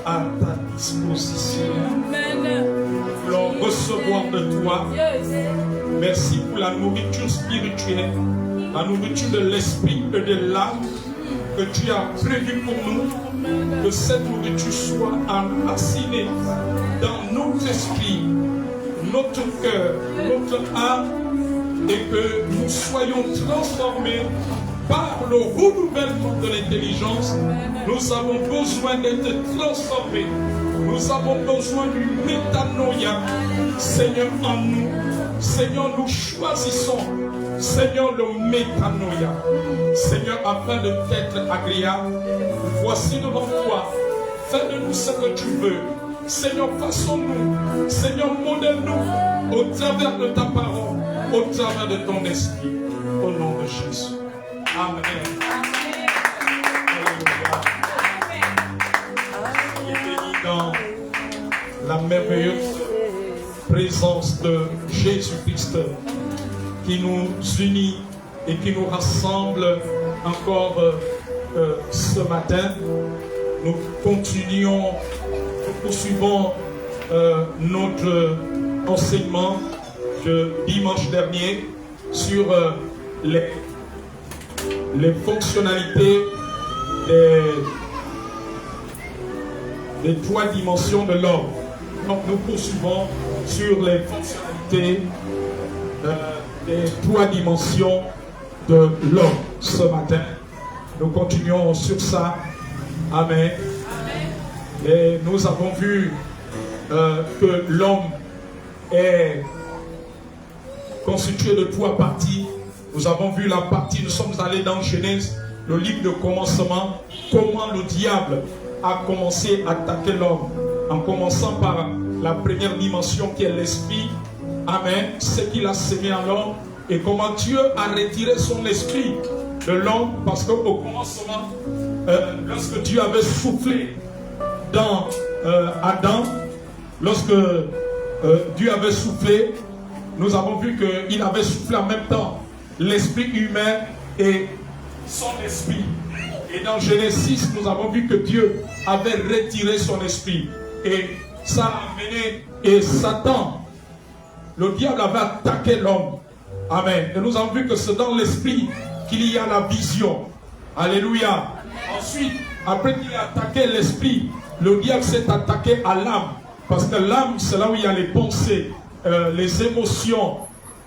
à ta disposition. Nous voulons recevoir de toi. Merci pour la nourriture spirituelle, la nourriture de l'esprit et de l'âme que tu as prévu pour nous. Que cette nourriture soit enracinée dans notre esprit, notre cœur, notre âme, et que nous soyons transformés par le renouvellement de l'intelligence. Nous avons besoin d'être transformés. Nous avons besoin du métanoïa. Seigneur, en nous. Seigneur, nous choisissons, Seigneur, le métanoïa. Seigneur, afin de t'être agréable, voici devant toi. Fais de nous ce que tu veux. Seigneur, façonne-nous. Seigneur, modèle-nous au travers de ta parole, au travers de ton esprit. Au nom de Jésus. Amen. Il est béni dans la merveilleuse présence de Jésus-Christ qui nous unit et qui nous rassemble encore ce matin. Nous continuons, nous poursuivons notre enseignement de dimanche dernier sur les fonctionnalités des trois dimensions de l'homme. Donc nous poursuivons sur les fonctionnalités des trois dimensions de l'homme ce matin. Nous continuons sur ça. Amen. Et nous avons vu que l'homme est constitué de trois parties. Nous avons vu la partie, nous sommes allés dans Genèse, le livre de commencement, comment le diable a commencé à attaquer l'homme, en commençant par la première dimension qui est l'esprit. Amen. Ce qu'il a sémé en l'homme et comment Dieu a retiré son esprit de l'homme, parce qu'au commencement, lorsque Dieu avait soufflé dans Adam, lorsque Dieu avait soufflé, nous avons vu qu'il avait soufflé en même temps l'esprit humain et son esprit. Et dans Genèse 6, nous avons vu que Dieu avait retiré son esprit. Et ça a amené, et Satan, le diable avait attaqué l'homme. Amen. Et nous avons vu que c'est dans l'esprit qu'il y a la vision. Alléluia. Ensuite, après qu'il ait attaqué l'esprit, le diable s'est attaqué à l'âme. Parce que l'âme, c'est là où il y a les pensées, les émotions.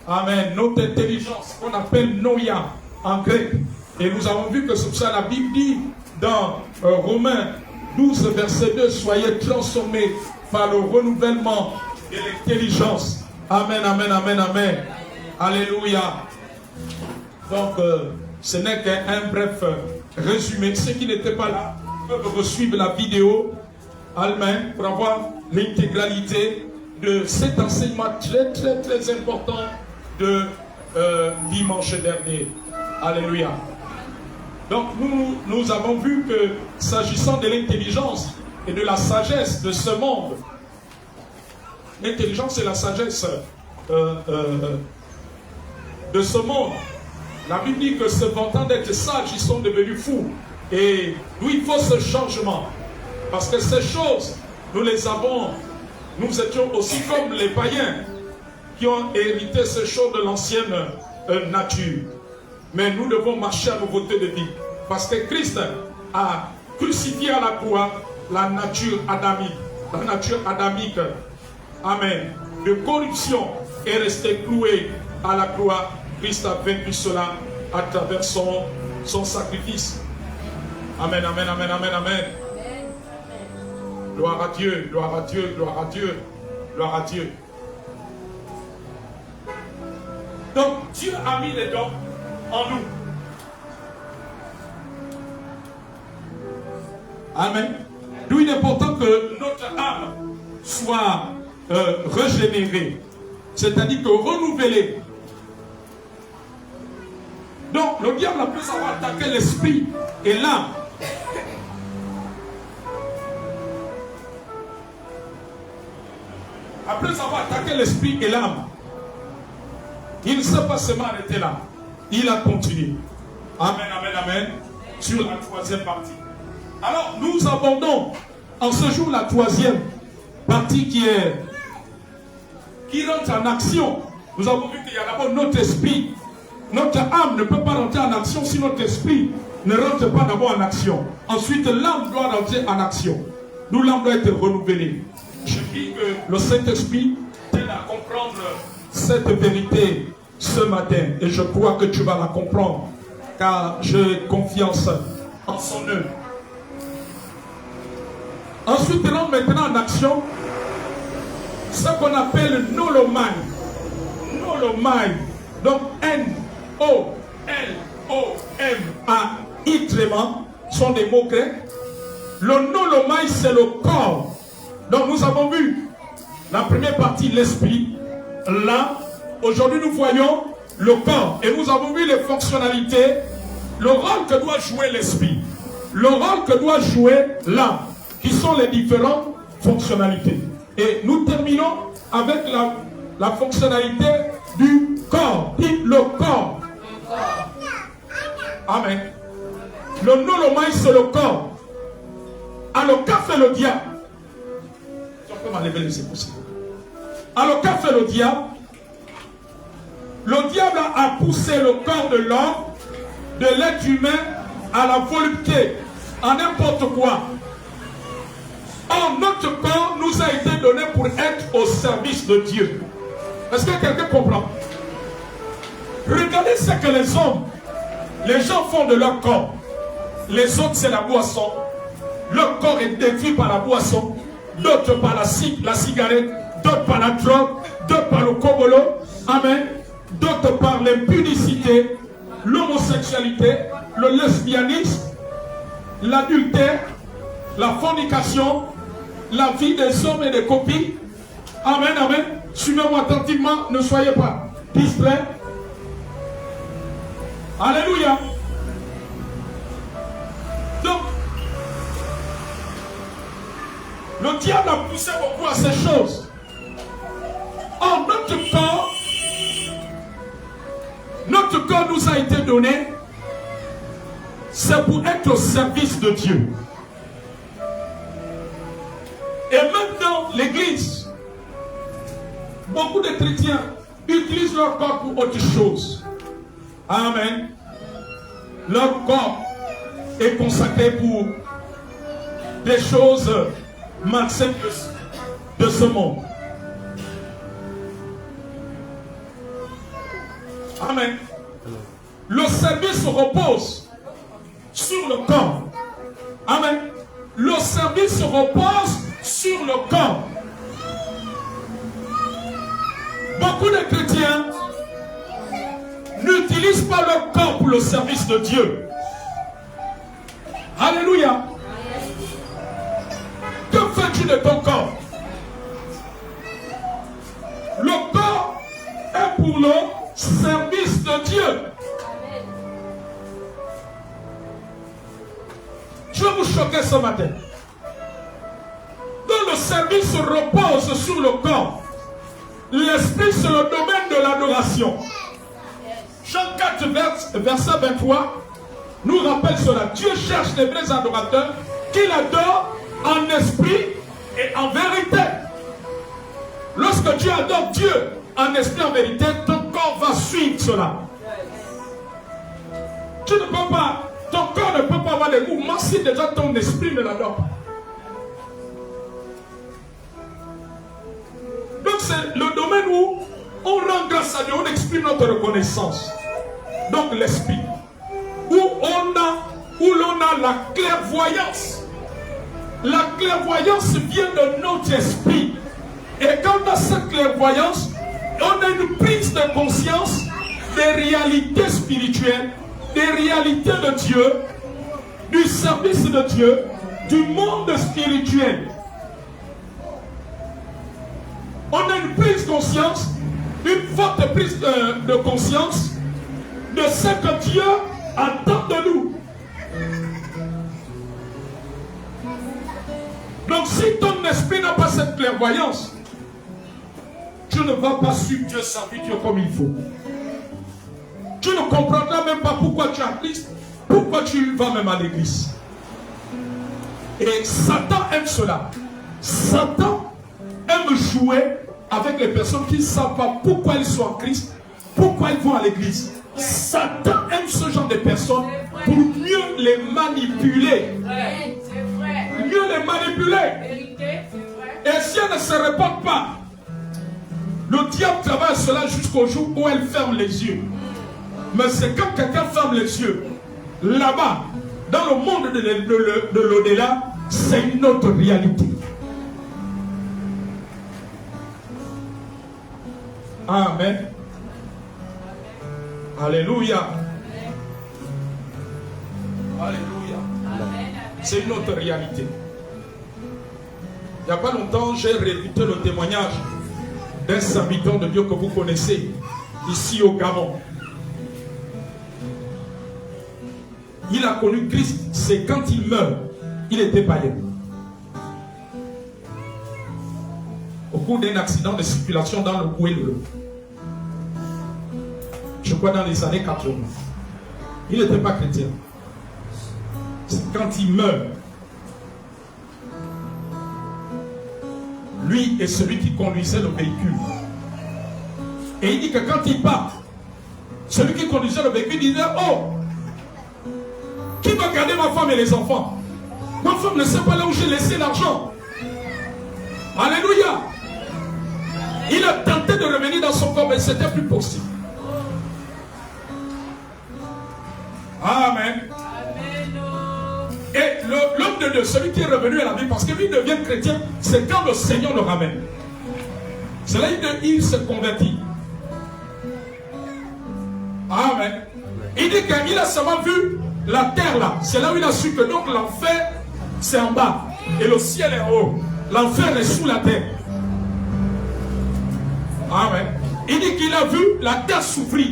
Amen. Notre intelligence, qu'on appelle noia en grec. Et nous avons vu que c'est pour ça la Bible dit dans Romains 12, verset 2, soyez transformés par le renouvellement de l'intelligence. Amen, amen, amen, amen. Alléluia. Donc, ce n'est qu'un bref résumé. Ceux qui n'étaient pas là peuvent resuivre la vidéo. Amen. Pour avoir l'intégralité de cet enseignement très, très, très important de dimanche dernier. Alléluia. Donc nous avons vu que s'agissant de l'intelligence et de la sagesse de ce monde, l'intelligence et la sagesse de ce monde, la Bible dit que se vantant d'être sages, ils sont devenus fous. Et nous, il faut ce changement. Parce que ces choses, nous les avons, nous étions aussi comme les païens qui ont hérité ces choses de l'ancienne nature. Mais nous devons marcher à nouveauté de vie. Parce que Christ a crucifié à la croix la nature adamique. La nature adamique, amen, de corruption est restée clouée à la croix. Christ a vaincu cela à travers son sacrifice. Amen, amen, amen, amen, amen. Gloire à Dieu, gloire à Dieu, gloire à Dieu, gloire à Dieu. Donc Dieu a mis les dons en nous. Amen. D'où il est important que notre âme soit régénérée, c'est-à-dire que renouvelée. Donc le diable, après avoir attaqué l'esprit et l'âme, après avoir attaqué l'esprit et l'âme, il ne s'est pas seulement arrêté là. Il a continué. Amen, amen, amen. Sur la troisième partie. Alors, nous abordons En ce jour, la troisième partie qui rentre en action. Nous avons vu qu'il y a d'abord notre esprit. Notre âme ne peut pas rentrer en action si notre esprit ne rentre pas d'abord en action. Ensuite, l'âme doit rentrer en action. Nous, l'âme doit être renouvelée. Je dis que le Saint-Esprit t'aide à comprendre cette vérité ce matin. Et je crois que tu vas la comprendre. Car j'ai confiance en son œuvre. Ensuite, rentre maintenant en action ce qu'on appelle nolomai. Nolomai. Donc, N-O-L-O-M-A-I sont des mots grecs. Le nolomai, c'est le corps. Donc, nous avons vu la première partie, l'esprit. Là, aujourd'hui, nous voyons le corps. Et nous avons vu les fonctionnalités, le rôle que doit jouer l'esprit, le rôle que doit jouer l'âme, qui sont les différentes fonctionnalités. Et nous terminons avec la fonctionnalité du corps. Dit le corps. Amen. Le nolomai, c'est le corps. Alors, qu'a fait le diable? Si on peut m'enlever, c'est possible. Alors, qu'a fait le diable? Le diable a poussé le corps de l'homme, de l'être humain, à la volupté, à n'importe quoi. Or, notre corps nous a été donné pour être au service de Dieu. Est-ce que quelqu'un comprend? Regardez ce que les gens font de leur corps. Les autres, c'est la boisson. Leur corps est détruit par la boisson. D'autres par la cigarette. D'autres par la drogue. D'autres par le kobolo. Amen. D'autres par l'impudicité, l'homosexualité, le lesbianisme, l'adultère, la fornication, la vie des hommes et des copies. Amen, amen. Suivez-moi attentivement, ne soyez pas distraits. Alléluia. Donc, le diable a poussé beaucoup à ces choses. Or, notre corps nous a été donné, c'est pour être au service de Dieu. Et maintenant, l'Église, beaucoup de chrétiens utilisent leur corps pour autre chose. Amen. Leur corps est consacré pour des choses malsaines de ce monde. Amen. Le service repose sur le corps. Amen. Le service repose sur le corps. Beaucoup de chrétiens n'utilisent pas leur corps pour le service de Dieu. Alléluia. Que fais-tu de ton corps? Le corps est pour le service de Dieu. Je vais vous choquer ce matin. Donc le service repose sur le corps. L'esprit, c'est le domaine de l'adoration. Jean 4, verset 23, nous rappelle cela. Dieu cherche les vrais adorateurs qui l'adorent en esprit et en vérité. Lorsque tu adores Dieu en esprit et en vérité, ton corps va suivre cela. Tu ne peux pas, ton corps ne peut pas avoir des mouvements si déjà ton esprit ne l'adore pas. Donc c'est le domaine où on rend grâce à Dieu, on exprime notre reconnaissance. Donc l'esprit, où l'on a la clairvoyance. La clairvoyance vient de notre esprit. Et quand on a cette clairvoyance, on a une prise de conscience des réalités spirituelles, des réalités de Dieu, du service de Dieu, du monde spirituel. On a une prise de conscience, une forte prise de conscience de ce que Dieu attend de nous. Donc si ton esprit n'a pas cette clairvoyance, tu ne vas pas suivre Dieu, servir Dieu comme il faut. Tu ne comprendras même pas pourquoi tu as Christ, pourquoi tu vas même à l'église. Et Satan aime cela. Satan aime jouer avec les personnes qui ne savent pas pourquoi ils sont en Christ, pourquoi ils vont à l'église. Satan aime ce genre de personnes pour mieux les manipuler. Mieux les manipuler. Et si elles ne se répondent pas, le diable travaille cela jusqu'au jour où elle ferme les yeux. Mais c'est quand quelqu'un ferme les yeux, là-bas, dans le monde de l'au-delà, c'est une autre réalité. Amen. Alléluia. Alléluia. C'est une autre réalité. Il n'y a pas longtemps, j'ai réécouté le témoignage d'un serviteur de Dieu que vous connaissez, ici au Gabon. Il a connu Christ, c'est quand il meurt, il était païen. Au cours d'un accident de circulation dans le Gouello, je crois dans les années 80, il n'était pas chrétien. C'est quand il meurt, lui est celui qui conduisait le véhicule. Et il dit que quand il part, celui qui conduisait le véhicule disait: oh, qui va garder ma femme et les enfants? Ma femme ne sait pas là où j'ai laissé l'argent. Alléluia. Il a tenté de revenir dans son corps, mais ce n'était plus possible. Amen. Et l'homme de Dieu, celui qui est revenu à la vie, parce que lui devient chrétien, c'est quand le Seigneur le ramène. C'est là qu'il se convertit. Amen. Il dit qu'il a seulement vu la terre là. C'est là où il a su que donc l'enfer c'est en bas et le ciel est en haut. L'enfer est sous la terre. Amen. Il dit qu'il a vu la terre souffrir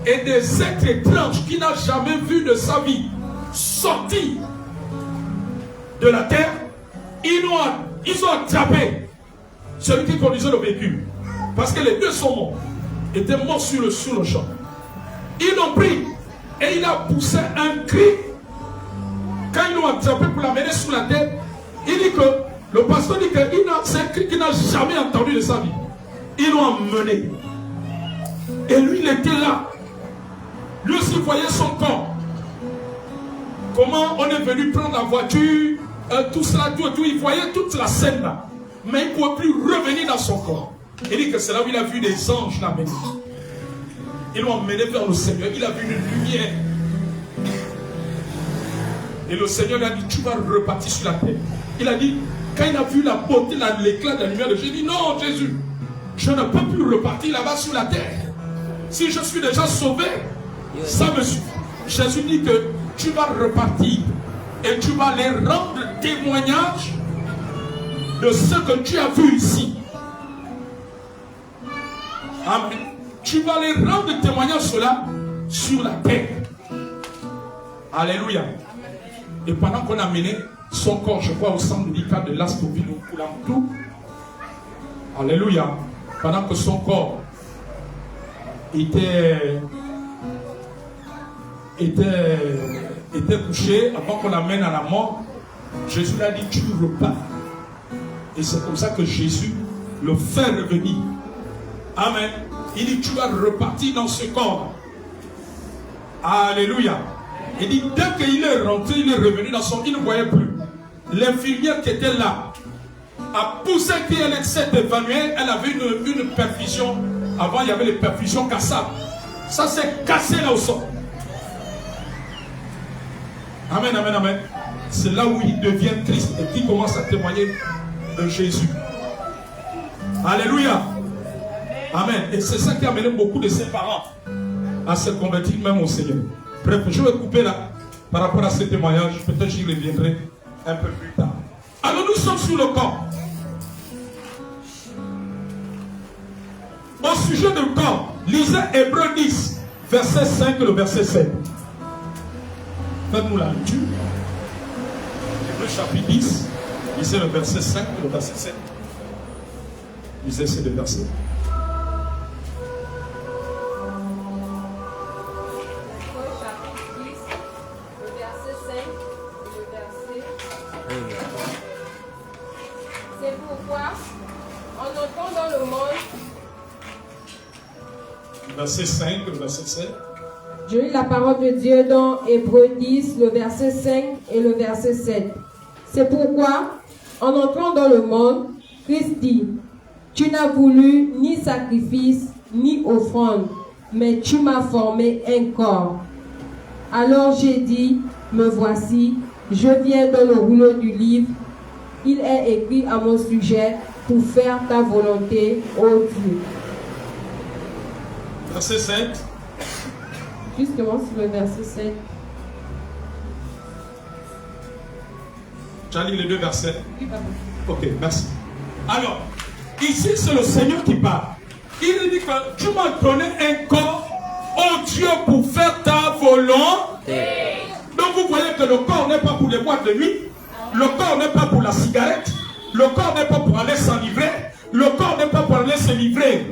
et des êtres étranges qu'il n'a jamais vus de sa vie sortir de la terre. Ils ont attrapé celui qui conduisait le véhicule, parce que les deux sont morts, étaient morts sur le champ. Ils l'ont pris et il a poussé un cri. Quand ils l'ont attrapé pour l'amener sous la terre, il dit que le pasteur dit que c'est un cri qu'il n'a jamais entendu de sa vie. Ils l'ont emmené. Et lui, il était là. Lui aussi voyait son corps. Comment on est venu prendre la voiture, tout cela, tout. Il voyait toute la scène là. Mais il ne pouvait plus revenir dans son corps. Il dit que c'est là où il a vu des anges l'amener. Ils l'ont emmené vers le Seigneur. Il a vu une lumière. Et le Seigneur lui a dit: tu vas repartir sur la terre. Il a dit, quand il a vu la beauté, l'éclat de la lumière de Jésus, il dit: non, Jésus, je ne peux plus repartir là-bas sur la terre. Si je suis déjà sauvé, ça me suffit. Jésus dit que tu vas repartir et tu vas les rendre témoignage de ce que tu as vu ici. Amen. Tu vas les rendre témoignage cela sur la terre. Alléluia. Et pendant qu'on a mené son corps, je crois, au centre médical de l'Astoville ou Koulamtou, alléluia, pendant que son corps était couché, avant qu'on l'amène à la mort, Jésus lui a dit: tu repars. Et c'est comme ça que Jésus le fait revenir. Amen. Il dit: tu vas repartir dans ce corps. Alléluia. Il dit: dès qu'il est rentré, il est revenu dans son... Il ne voyait plus. L'infirmière qui était là a poussé qu'elle s'est évanouie. Elle avait une perfusion. Avant, il y avait les perfusions cassables. Ça s'est cassé là au sol. Amen, amen, amen. C'est là où il devient Christ et qui commence à témoigner de Jésus. Alléluia. Amen. Et c'est ça qui a amené beaucoup de ses parents à se convertir même au Seigneur. Bref, je vais couper là par rapport à ce témoignage. Peut-être j'y reviendrai un peu plus tard. Alors nous sommes sur le corps. Au sujet du corps, lisez Hébreux 10, verset 5 et le verset 7. Faites-nous la lecture. Hébreux chapitre 10, lisez le verset 5 et le verset 7. Lisez ces deux versets. pourquoi, en entrant dans le monde, verset 5, le verset 7. Je lis la parole de Dieu dans Hébreux 10, le verset 5 et le verset 7. C'est pourquoi, en entrant dans le monde, Christ dit, tu n'as voulu ni sacrifice, ni offrande, mais tu m'as formé un corps. Alors j'ai dit, me voici, je viens dans le rouleau du livre. Il est écrit à mon sujet pour faire ta volonté, ô Dieu. Verset 7. Justement sur le verset 7. Tu as lu les deux versets? Oui, papa. Ok, merci. Alors, ici c'est le Seigneur qui parle. Il dit que tu m'as donné un corps, ô Dieu, pour faire ta volonté. Donc vous voyez que le corps n'est pas pour les boîtes de nuit. Le corps n'est pas pour la cigarette. Le corps n'est pas pour aller s'enivrer. Le corps n'est pas pour aller se livrer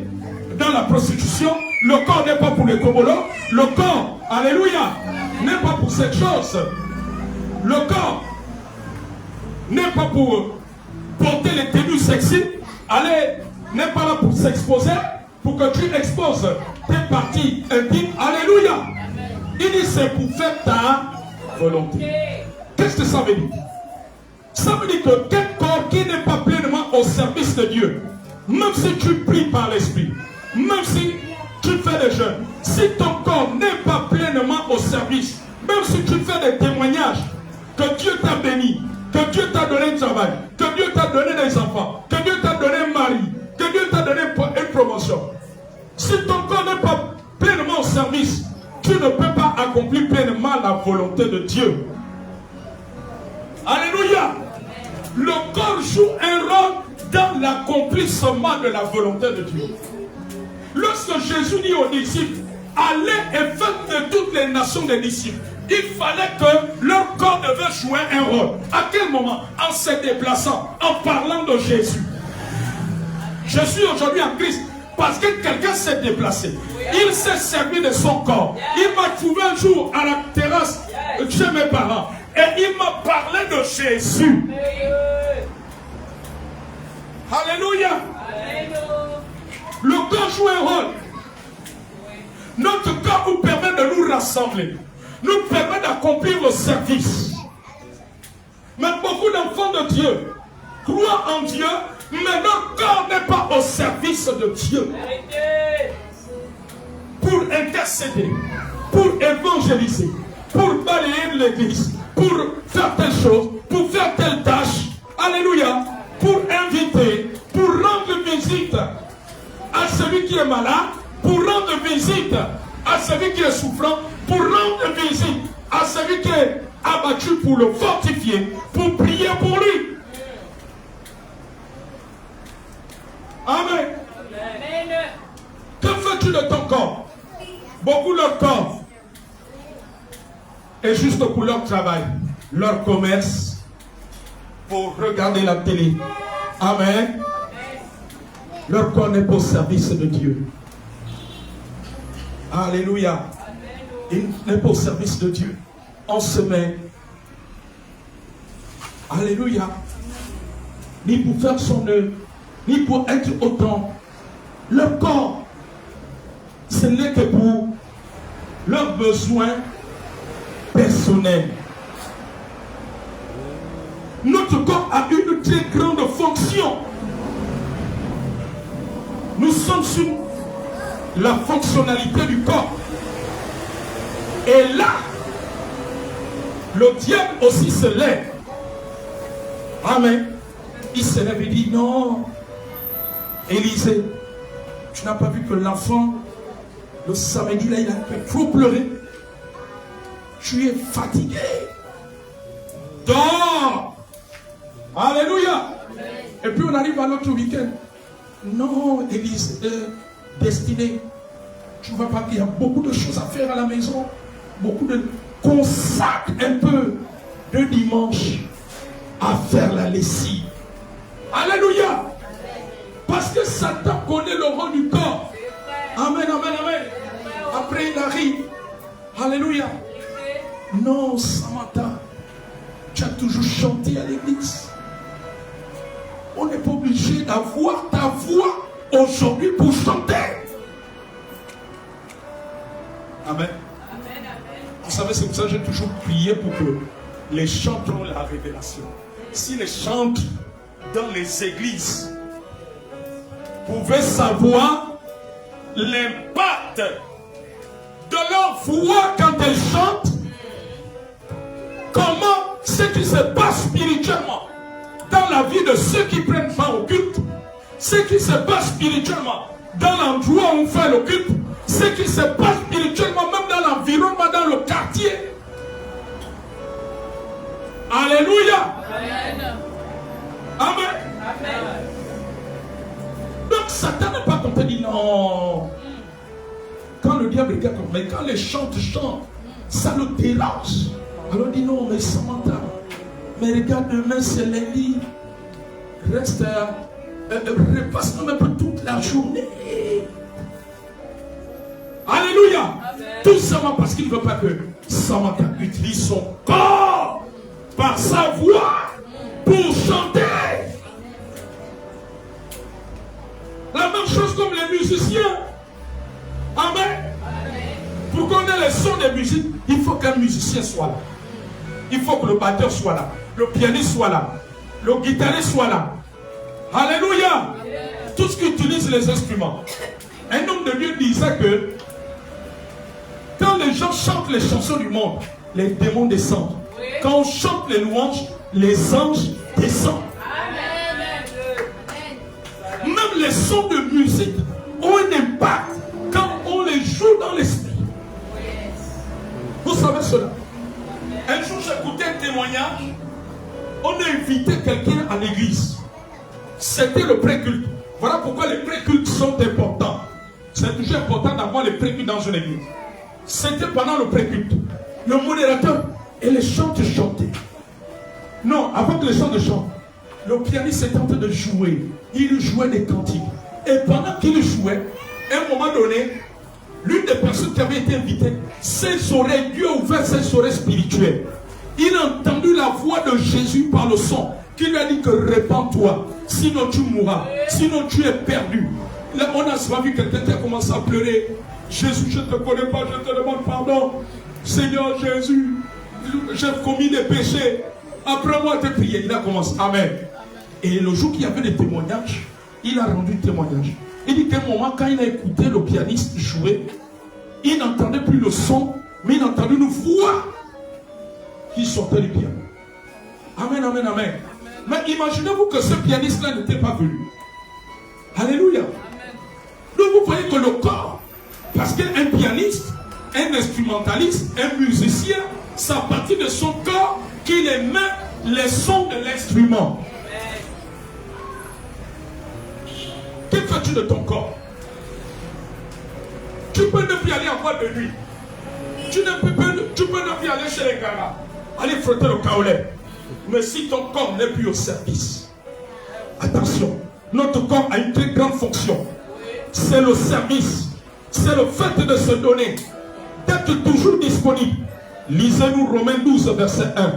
dans la prostitution. Le corps n'est pas pour les cobolos. Le corps, alléluia, n'est pas pour cette chose. Le corps n'est pas pour porter les tenues sexy. Allez, n'est pas là pour s'exposer, pour que tu exposes tes parties intimes. Alléluia. Il dit c'est pour faire ta volonté. Qu'est-ce que ça veut dire? Ça veut dire que quel corps qui n'est pas pleinement au service de Dieu, même si tu pries par l'esprit, même si tu fais des jeûnes, si ton corps n'est pas pleinement au service, même si tu fais des témoignages que Dieu t'a béni, que Dieu t'a donné un travail, que Dieu t'a donné des enfants, que Dieu t'a donné un mari, que Dieu t'a donné une promotion, si ton corps n'est pas pleinement au service, tu ne peux pas accomplir pleinement la volonté de Dieu. Alléluia. Le corps joue un rôle dans l'accomplissement de la volonté de Dieu. Lorsque Jésus dit aux disciples, allez et faites de toutes les nations des disciples, il fallait que leur corps devait jouer un rôle. À quel moment? En se déplaçant, en parlant de Jésus. Je suis aujourd'hui en Christ parce que quelqu'un s'est déplacé. Il s'est servi de son corps. Il m'a trouvé un jour à la terrasse chez mes parents. Et il m'a parlé de Jésus. Alléluia. Le corps joue un rôle. Notre corps nous permet de nous rassembler. Nous permet d'accomplir le service. Mais beaucoup d'enfants de Dieu croient en Dieu, mais leur corps n'est pas au service de Dieu. Pour intercéder, pour évangéliser, pour balayer l'église, pour faire telle chose, pour faire telle tâche. Alléluia. Pour inviter, pour rendre visite à celui qui est malade, pour rendre visite à celui qui est souffrant, pour rendre visite à celui qui est abattu, pour le fortifier, pour prier pour lui. Amen. Que fais-tu de ton corps? Beaucoup de leur corps est juste pour leur travail, leur commerce, pour regarder la télé. Amen. Leur corps n'est pas au service de Dieu. Alléluia. Il n'est pas au service de Dieu. On se met. Alléluia. Ni pour faire son œuvre, ni pour être autant. Leur corps, ce n'est que pour leurs besoins personnels. Notre corps a une très grande fonction. Nous sommes sur la fonctionnalité du corps. Et là, le diable aussi se lève. Amen. Il se lève et dit, non, Élisée, tu n'as pas vu que l'enfant, le samedi, là, il a trop pleuré. Tu es fatigué. Dors. Alléluia. Et puis on arrive à l'autre week-end. Non, Élisée, destinée. Tu ne vois pas qu'il y a beaucoup de choses à faire à la maison. Beaucoup de... Consacre un peu de dimanche à faire la lessive. Alléluia. Parce que Satan connaît le rôle du corps. Amen, amen, amen. Après il arrive. Alléluia. Non, Samantha, tu as toujours chanté à l'église. On n'est pas obligé d'avoir ta voix aujourd'hui pour chanter. Amen. Vous savez, c'est pour ça que j'ai toujours prié pour que les chants ont la révélation. Si les chants dans les églises pouvaient savoir l'impact de leur voix quand elles chantent, comment ce qui se passe spirituellement dans la vie de ceux qui prennent part au culte, ce qui se passe spirituellement dans l'endroit où on fait le culte, ce qui se passe spirituellement même dans l'environnement, dans le quartier. Alléluia. Amen. Amen. Amen. Donc Satan n'a pas compté, dit non. Quand le diable regarde, mais quand les chantent, ça le dérange. Alors il dit non, mais Samantha, mais regarde, demain c'est lundi. Reste, repasse-nous un peu toute la journée. Alléluia. Amen. Tout simplement parce qu'il ne veut pas que Samantha utilise son corps par sa voix pour chanter. La même chose comme les musiciens. Amen. Pour qu'on ait le son des musiques, il faut qu'un musicien soit là. Il faut que le batteur soit là. Le pianiste soit là. Le guitariste soit là. Alléluia. Tout ce qui utilise les instruments. Un homme de Dieu disait que quand les gens chantent les chansons du monde, les démons descendent. Quand on chante les louanges, les anges descendent. Même les sons de musique ont un impact quand on les joue dans l'esprit. Vous savez cela. Un jour, j'écoutais un témoignage. On a invité quelqu'un à l'église. C'était le pré-culte. Voilà pourquoi les pré-cultes sont importants. C'est toujours important d'avoir les pré-cultes dans une église. C'était pendant le pré-culte. Le modérateur et les chanteurs chantaient. Non, avant que les chanteurs chantent, le pianiste était en train de jouer. Il jouait des cantiques. Et pendant qu'il jouait, à un moment donné, l'une des personnes qui avait été invitée, ses oreilles, Dieu a ouvert ses oreilles spirituelles. Il a entendu la voix de Jésus par le son, qui lui a dit que répands-toi, sinon tu mourras, sinon tu es perdu. Là, on a souvent vu quelqu'un qui a commencé à pleurer. Jésus, je ne te connais pas, je te demande pardon. Seigneur Jésus, j'ai commis des péchés. Apprends-moi à te prier. Il a commencé. Amen. Et le jour qu'il y avait des témoignages, il a rendu témoignage. Il dit qu'à un moment, quand il a écouté le pianiste jouer, il n'entendait plus le son, mais il entendait une voix qui sortait du piano. Amen, amen, amen. Mais imaginez-vous que ce pianiste-là n'était pas venu. Alléluia. Donc vous voyez que le corps, parce qu'un pianiste, un instrumentaliste, un musicien, c'est à partir de son corps qu'il émet les sons de l'instrument. Que fais-tu de ton corps? Tu peux ne plus aller en boîte de nuit. Tu peux ne plus aller chez les gars, aller frotter le kaolé. Mais si ton corps n'est plus au service, attention, notre corps a une très grande fonction. C'est le service. C'est le fait de se donner, d'être toujours disponible. Lisez-nous Romains 12, verset 1.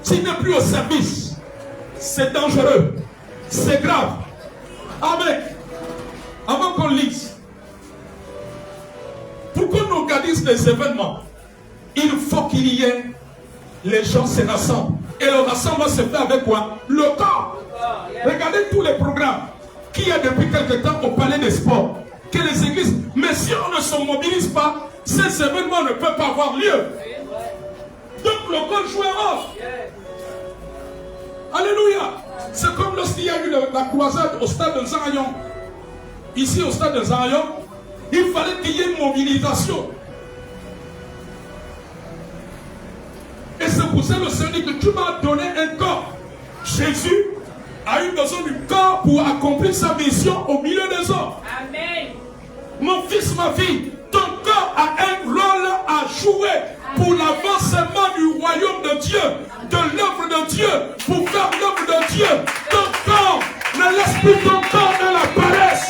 S'il n'est plus au service, c'est dangereux, c'est grave. Amen. Avant qu'on lise, pour qu'on organise les événements, il faut qu'il y ait les gens se rassemblent. Et le rassemblement se fait avec quoi? Le corps. Regardez tous les programmes qu'il y a depuis quelque temps au palais des sports, que les églises. Mais si on ne se mobilise pas, ces événements ne peuvent pas avoir lieu. Donc le corps joue un rôle. Alléluia. C'est comme lorsqu'il y a eu la croisade au stade de Zarayon. Ici au stade de Zarayon, il fallait qu'il y ait une mobilisation. Et c'est pour ça le Seigneur dit que tu m'as donné un corps. Jésus a eu besoin du corps pour accomplir sa mission au milieu des hommes. Amen. Mon fils, ma fille, ton corps a un rôle à jouer pour l'avancement du royaume de Dieu, de l'œuvre de Dieu, pour faire l'œuvre de Dieu. Ton corps, ne laisse plus ton corps dans la paresse.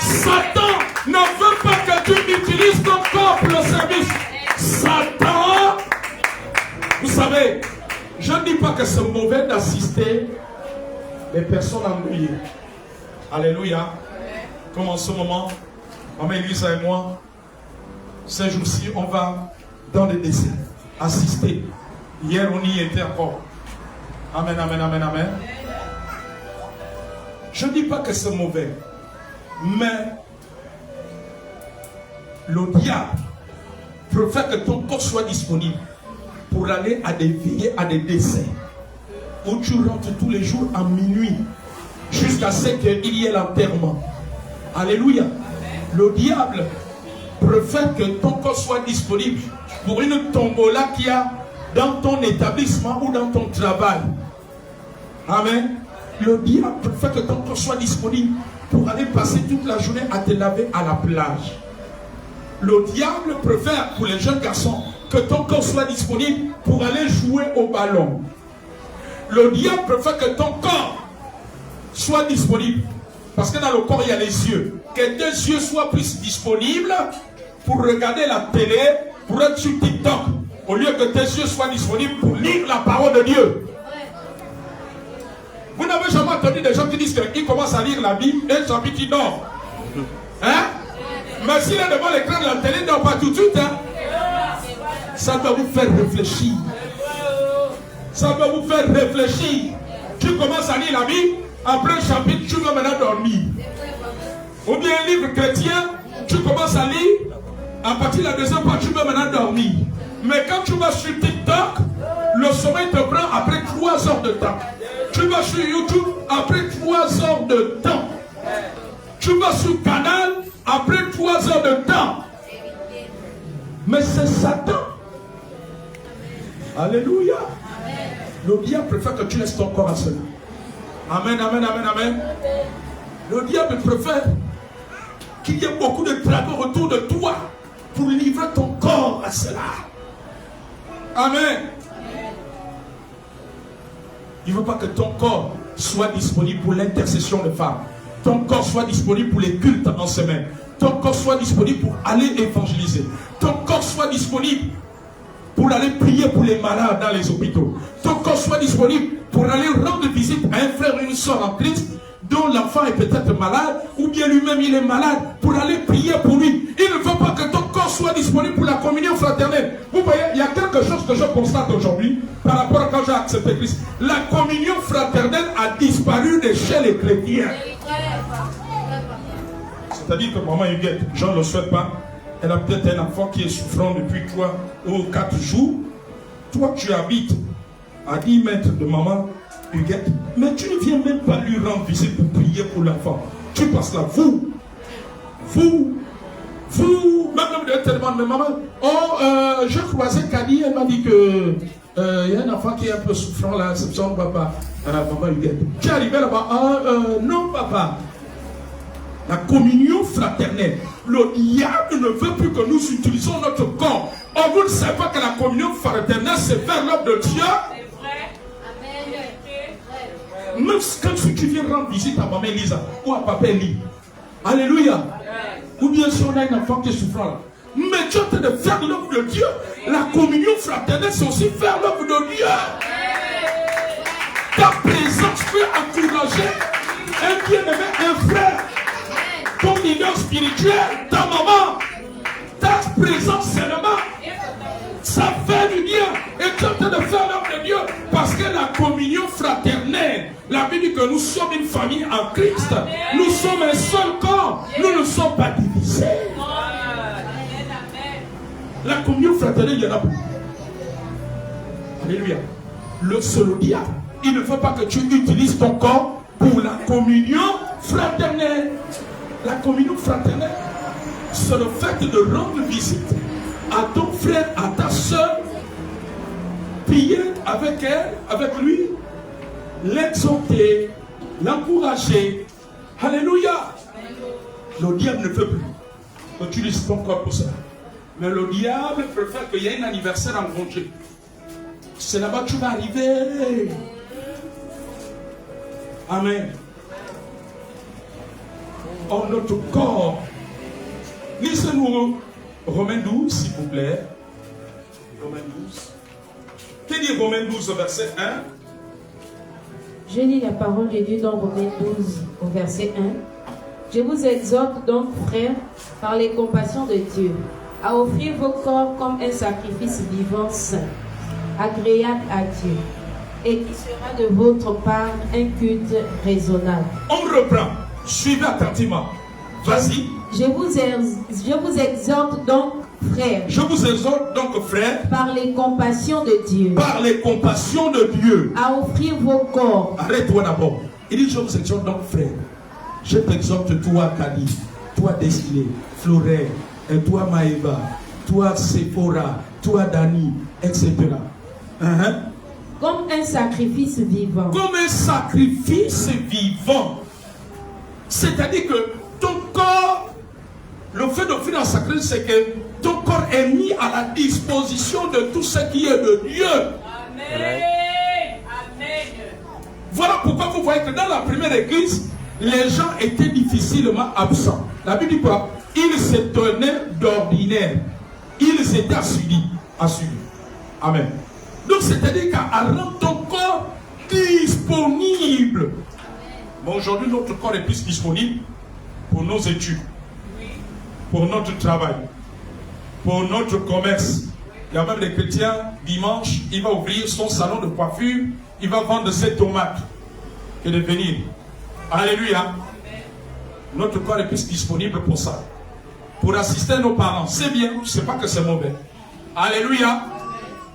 Satan ne veut pas que tu utilises ton corps pour le service. Satan savez, je ne dis pas que c'est mauvais d'assister les personnes ennuyées. Alléluia. Comme en ce moment, Maman Elisa et moi, ces jours-ci, on va dans les décès, assister. Hier, on y était encore. Amen, amen, amen, amen. Je ne dis pas que c'est mauvais, mais le diable peut faire que ton corps soit disponible pour aller à des veillées, à des décès, où tu rentres tous les jours à minuit, jusqu'à ce qu'il y ait l'enterrement. Alléluia. Le diable préfère que ton corps soit disponible pour une tombola qu'il y a dans ton établissement ou dans ton travail. Amen. Le diable préfère que ton corps soit disponible pour aller passer toute la journée à te laver à la plage. Le diable préfère pour les jeunes garçons que ton corps soit disponible pour aller jouer au ballon. Le diable préfère que ton corps soit disponible, parce que dans le corps il y a les yeux, que tes yeux soient plus disponibles pour regarder la télé, pour être sur TikTok, au lieu que tes yeux soient disponibles pour lire la parole de Dieu. Vous n'avez jamais entendu des gens qui disent qu'ils commencent à lire la Bible et chapitre qui dort. Hein? Mais s'il est devant l'écran de la télé, il ne dort pas tout de suite. Hein? Ça doit vous faire réfléchir. Ça doit vous faire réfléchir. Tu commences à lire la Bible, après un chapitre, tu vas maintenant dormir. Ou bien un livre chrétien, tu commences à lire, à partir de la deuxième page, tu vas maintenant dormir. Mais quand tu vas sur TikTok, le sommeil te prend après 3 heures de temps. Tu vas sur YouTube après 3 heures de temps. Tu vas sur Canal après 3 heures de temps. Mais c'est Satan. Alléluia. Le diable préfère que tu laisses ton corps à cela. Amen, amen, amen, amen. Le diable préfère qu'il y ait beaucoup de travail autour de toi pour livrer ton corps à cela. Amen. Il ne veut pas que ton corps soit disponible pour l'intercession des femmes. Ton corps soit disponible pour les cultes en semaine. Ton corps soit disponible pour aller évangéliser. Ton corps soit disponible pour aller prier pour les malades dans les hôpitaux. Ton corps soit disponible pour aller rendre visite à un frère ou une soeur en Christ dont l'enfant est peut-être malade, ou bien lui-même il est malade, pour aller prier pour lui. Il ne veut pas que ton corps soit disponible pour la communion fraternelle. Vous voyez, il y a quelque chose que je constate aujourd'hui par rapport à quand j'ai accepté Christ. La communion fraternelle a disparu de chez les chrétiens. C'est-à-dire que maman Huguette, je ne le souhaite pas, elle a peut-être un enfant qui est souffrant depuis 3 ou 4 jours. Toi, tu habites à 10 mètres de maman Huguette, mais tu ne viens même pas lui rendre visite pour prier pour l'enfant. Tu passes là, vous, même de te demande, mais maman, je croisais Kadi, elle m'a dit que il y a un enfant qui est un peu souffrant là, c'est son papa, maman Huguette. Tu es arrivé là-bas, non papa. La communion fraternelle. Le diable ne veut plus que nous utilisions notre corps. Oh, vous ne savez pas que la communion fraternelle, c'est faire l'œuvre de Dieu. C'est vrai. Amen. Même quand tu viens rendre visite à maman Elisa ou à papa Eli. Alléluia. Ou bien si on a un enfant qui est souffrant là. Mais tu es en train de faire l'œuvre de Dieu. La communion fraternelle, c'est aussi faire l'œuvre de Dieu. Ta présence peut encourager un bien-aimé, un frère. Ton leader spirituel, ta maman, ta présence seulement, ça fait du bien. Et tu es en train de faire l'œuvre de Dieu. Parce que la communion fraternelle, la Bible dit que nous sommes une famille en Christ. Nous sommes un seul corps. Nous ne sommes pas divisés. La communion fraternelle, il y en a beaucoup. Alléluia. Le seul diable, il ne veut pas que tu utilises ton corps pour la communion fraternelle. La communion fraternelle, c'est le fait de rendre visite à ton frère, à ta soeur, prier avec elle, avec lui, l'exhorter, l'encourager. Alléluia. Le diable ne peut plus. Utilise ton corps pour ça. Mais le diable préfère qu'il y ait un anniversaire en congé. C'est là-bas que tu vas arriver. Amen. Oh, notre corps. Lisez-nous Romains 12, s'il vous plaît. Romains 12. Qui dit Romains 12, verset 1? Je lis la parole de Dieu dans Romains 12, au verset 1. Je vous exhorte donc, frères, par les compassions de Dieu, à offrir vos corps comme un sacrifice vivant, saint, agréable à Dieu, et qui sera de votre part un culte raisonnable. On reprend. Suivez attentivement. Vas-y. Je vous exhorte donc, frères. Je vous exhorte donc, frères. Par les compassions de Dieu. Par les compassions de Dieu. À offrir vos corps. Arrête-toi d'abord. Il dit, je vous exhorte donc, frères. Je t'exhorte, toi, Kadi, toi, Destinée, Florent, et toi, Maëva, toi, Sephora, toi, Dani, etc. Comme un sacrifice vivant. Comme un sacrifice vivant. C'est-à-dire que ton corps, le fait d'offrir un sacrifice, c'est que ton corps est mis à la disposition de tout ce qui est de Dieu. Amen. Amen. Voilà pourquoi vous voyez que dans la première église, les gens étaient difficilement absents. La Bible dit quoi? Ils se tenaient d'ordinaire. Ils étaient assidus. Amen. Donc c'est-à-dire qu'à rendre ton corps disponible. Mais aujourd'hui, notre corps est plus disponible pour nos études, pour notre travail, pour notre commerce. Il y a même des chrétiens, dimanche, il va ouvrir son salon de coiffure, il va vendre ses tomates que de venir. Alléluia. Notre corps est plus disponible pour ça. Pour assister nos parents, c'est bien, je ne sais pas que c'est mauvais. Alléluia.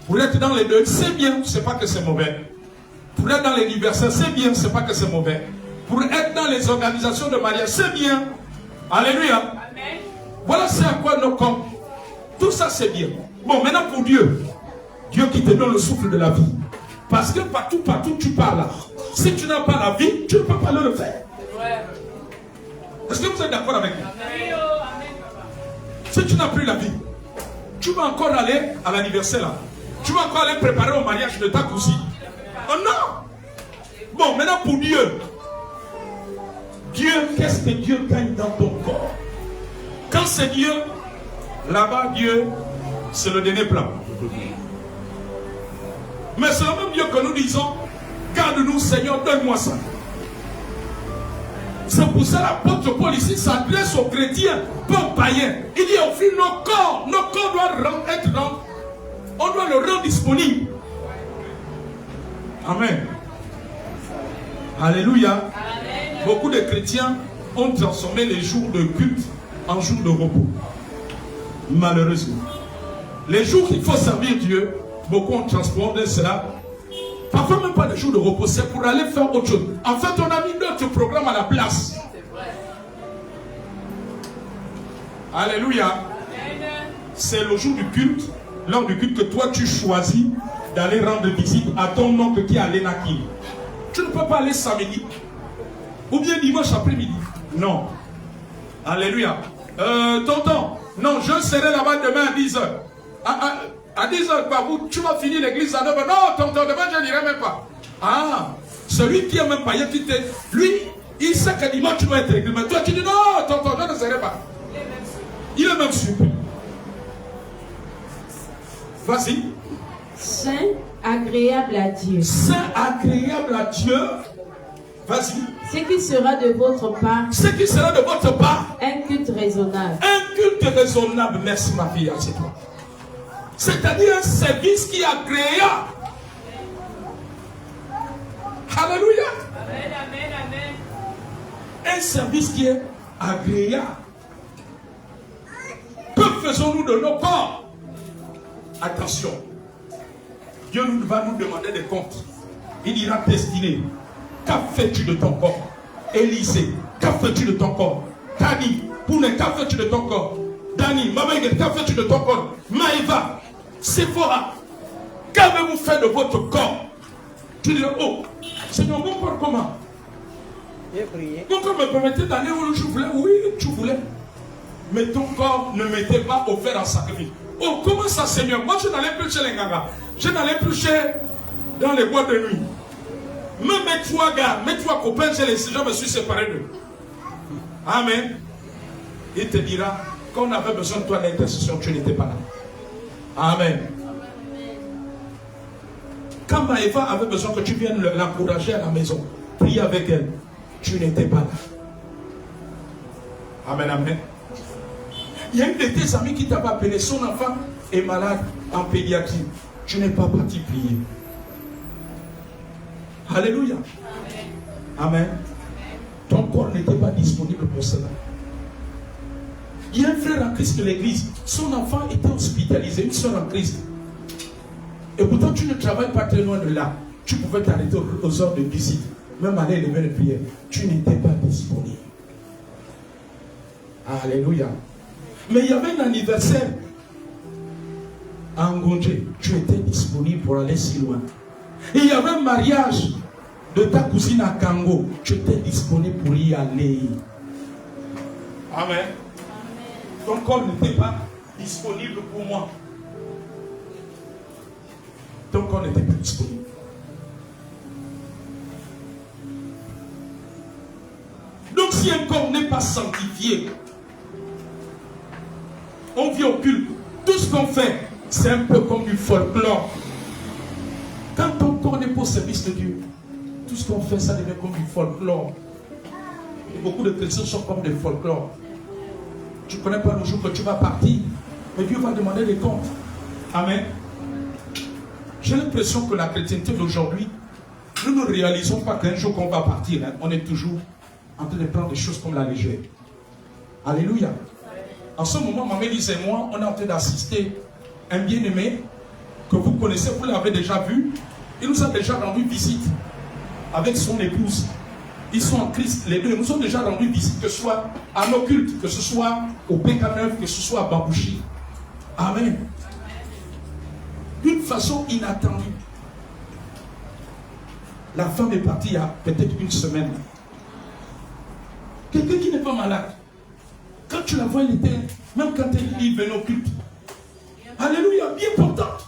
Pour être dans les deux, c'est bien, je ne sais pas que c'est mauvais. Pour être dans l'anniversaire, c'est bien, je ne sais pas que c'est mauvais. Pour être dans les organisations de mariage, c'est bien. Alléluia. Amen. Voilà c'est à quoi nos corps. Tout ça c'est bien. Bon, maintenant pour Dieu. Dieu qui te donne le souffle de la vie. Parce que partout tu parles. Si tu n'as pas la vie, tu ne peux pas le faire. Est-ce que vous êtes d'accord avec moi? Si tu n'as plus la vie, tu vas encore aller à l'anniversaire là. Tu vas encore aller préparer au mariage de ta cousine. Oh non! Bon, maintenant pour Dieu. Dieu, qu'est-ce que Dieu gagne dans ton corps? Quand c'est Dieu, là-bas, Dieu, c'est le dernier plan. Mais c'est le même Dieu que nous disons, garde-nous Seigneur, donne-moi ça. C'est pour ça l'apôtre Paul ici s'adresse aux chrétiens, pas aux païens. Il dit, offrir nos corps doivent être rendus, on doit le rendre disponible. Amen. Alléluia. Amen. Beaucoup de chrétiens ont transformé les jours de culte en jours de repos. Malheureusement. Les jours qu'il faut servir Dieu, beaucoup ont transformé cela. Parfois même pas des jours de repos, c'est pour aller faire autre chose. En fait, on a mis notre programme à la place. Alléluia. C'est le jour du culte, lors du culte que toi tu choisis d'aller rendre visite à ton oncle qui est à l'Enakim. Tu ne peux pas aller samedi ou bien dimanche après-midi. Non. Alléluia. Tonton, non, je serai là-bas demain à 10h. À 10h, Babou, tu vas finir l'église à 9h. Non, tonton, demain je n'irai même pas. Ah, celui qui est même pas, lui, il sait que dimanche tu dois être église. Mais toi, tu dis non, tonton, je ne serai pas. Il est même surpris. Vas-y. Saint, agréable à Dieu. Saint, agréable à Dieu. Vas-y. Ce qui sera de votre part. Ce qui sera de votre part. Un culte raisonnable. Un culte raisonnable. Merci ma fille, c'est toi. C'est-à-dire un service qui est agréable. Alléluia. Amen, amen, amen. Un service qui est agréable. Que faisons-nous de nos corps? Attention. Dieu va nous demander des comptes. Il dira Destinée, qu'a fais-tu de ton corps? Élisée, qu'a fais-tu de ton corps? Tani, Pounet, qu'a fais-tu de ton corps? Dani, Mamegel, qu'a fais-tu de ton corps? Maëva, Sephora, qu'avez-vous fait de votre corps? Tu diras, oh, Seigneur, mon corps comment? Mon corps me permettait d'aller où je voulais. Oui, tu voulais. Mais ton corps ne m'était pas offert en sacrifice. Oh, comment ça, Seigneur? Moi, je n'allais plus chez les Gaga. Je n'allais plus chez dans les boîtes de nuit. Même mes trois gars, mes trois copains, je me suis séparé d'eux. Amen. Il te dira, quand on avait besoin de toi l'intercession, tu n'étais pas là. Amen. Quand Maëva avait besoin que tu viennes l'encourager à la maison, prier avec elle, tu n'étais pas là. Amen, amen. Il y a une de tes amis qui t'avait appelé, son enfant est malade en pédiatrie. Tu n'es pas parti prier. Alléluia. Amen. Ton corps n'était pas disponible pour cela. Il y a un frère en Christ de l'église. Son enfant était hospitalisé, une soeur en Christ. Et pourtant, tu ne travailles pas très loin de là. Tu pouvais t'arrêter aux heures de visite. Même aller lever les prières. Tu n'étais pas disponible. Alléluia. Mais il y avait un anniversaire à Ngondje. Tu étais disponible pour aller si loin. Et il y avait un mariage de ta cousine à Kango. Tu étais disponible pour y aller. Amen. Ton corps n'était pas disponible pour moi. Ton corps n'était pas disponible. Donc si un corps n'est pas sanctifié, on vient au culte. Tout ce qu'on fait, c'est un peu comme du folklore. Quand ton corps n'est pas au service de Dieu, tout ce qu'on fait, ça devient comme du folklore. Et beaucoup de chrétiens sont comme des folklore. Tu ne connais pas le jour que tu vas partir, mais Dieu va demander des comptes. Amen. J'ai l'impression que la chrétienté d'aujourd'hui, nous ne réalisons pas qu'un jour qu'on va partir, hein, on est toujours en train de prendre des choses comme la légère. Alléluia. En ce moment, ma Mélisse et moi, on est en train d'assister un bien-aimé que vous connaissez, vous l'avez déjà vu. Il nous a déjà rendu visite avec son épouse. Ils sont en Christ, les deux. Ils nous ont déjà rendu visite, que ce soit à nos cultes, que ce soit au PK9, que ce soit à Bambouchi. Amen. D'une façon inattendue. La femme est partie il y a peut-être une semaine. Quelqu'un qui n'est pas malade. Quand tu la vois, elle était, même quand elle venait au culte. Alléluia, bien portante.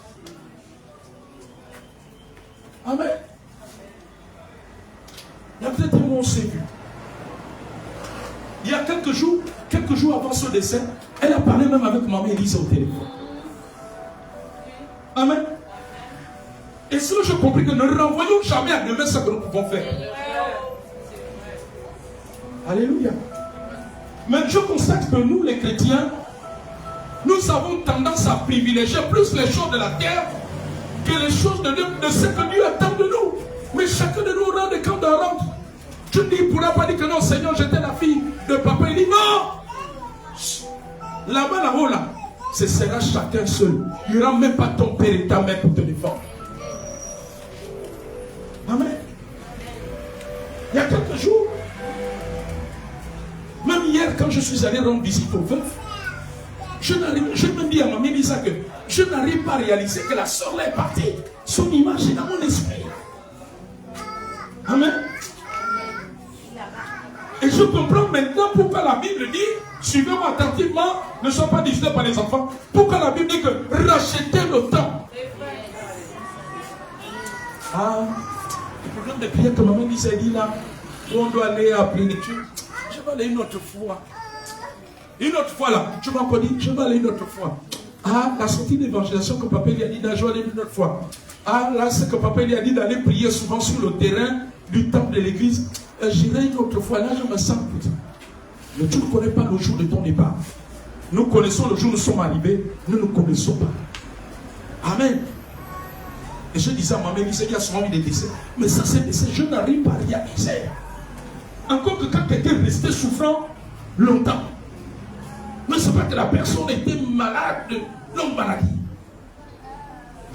Amen. Il y a peut-être un mot, on s'est vu. Il y a quelques jours avant ce décès, elle a parlé même avec maman Élise au téléphone. Amen. Et cela, je comprends que ne renvoyons jamais à demain ce que nous pouvons faire. Alléluia. Mais je constate que nous, les chrétiens, nous avons tendance à privilégier plus les choses de la terre que les choses de Dieu, de ce que Dieu attend de nous. Mais chacun de nous rend des camps de rentre. Tu ne pourras pas dire que non, Seigneur, j'étais la fille de papa. Il dit non. Là-bas, là-haut, là, ce sera chacun seul. Il n'y aura même pas ton père et ta mère pour te défendre. Amen. Il y a quelques jours, même hier, quand je suis allé rendre visite au veuf, je me dis à ma Mélissa que je n'arrive pas à réaliser que la soeur là est partie. Son image est dans mon esprit. Amen. Et je comprends maintenant pourquoi la Bible dit, suivez-moi attentivement, ne sois pas distraits par les enfants. Pourquoi la Bible dit que rachetez le temps. Ah, le problème de prière que maman disait dit là, où on doit aller à plénitude. Je vais aller une autre fois. Une autre fois là, tu m'as encore dit, je vais aller une autre fois. Ah, la sortie d'évangélisation que papa lui a dit d'aller une autre fois. Ah, là, c'est que papa lui a dit d'aller prier souvent sur le terrain du temple de l'église. J'irai une autre fois. Là, je me sens petit. Mais tu ne connais pas le jour de ton départ. Nous connaissons le jour où nous sommes arrivés. Nous ne connaissons pas. Amen. Et je disais à ma mère, il y a souvent eu des décès. Mais ça, c'est décès. Je n'arrive pas à réaliser. Encore que quand quelqu'un restait souffrant longtemps. Mais ce n'est pas que la personne était malade de longue maladie.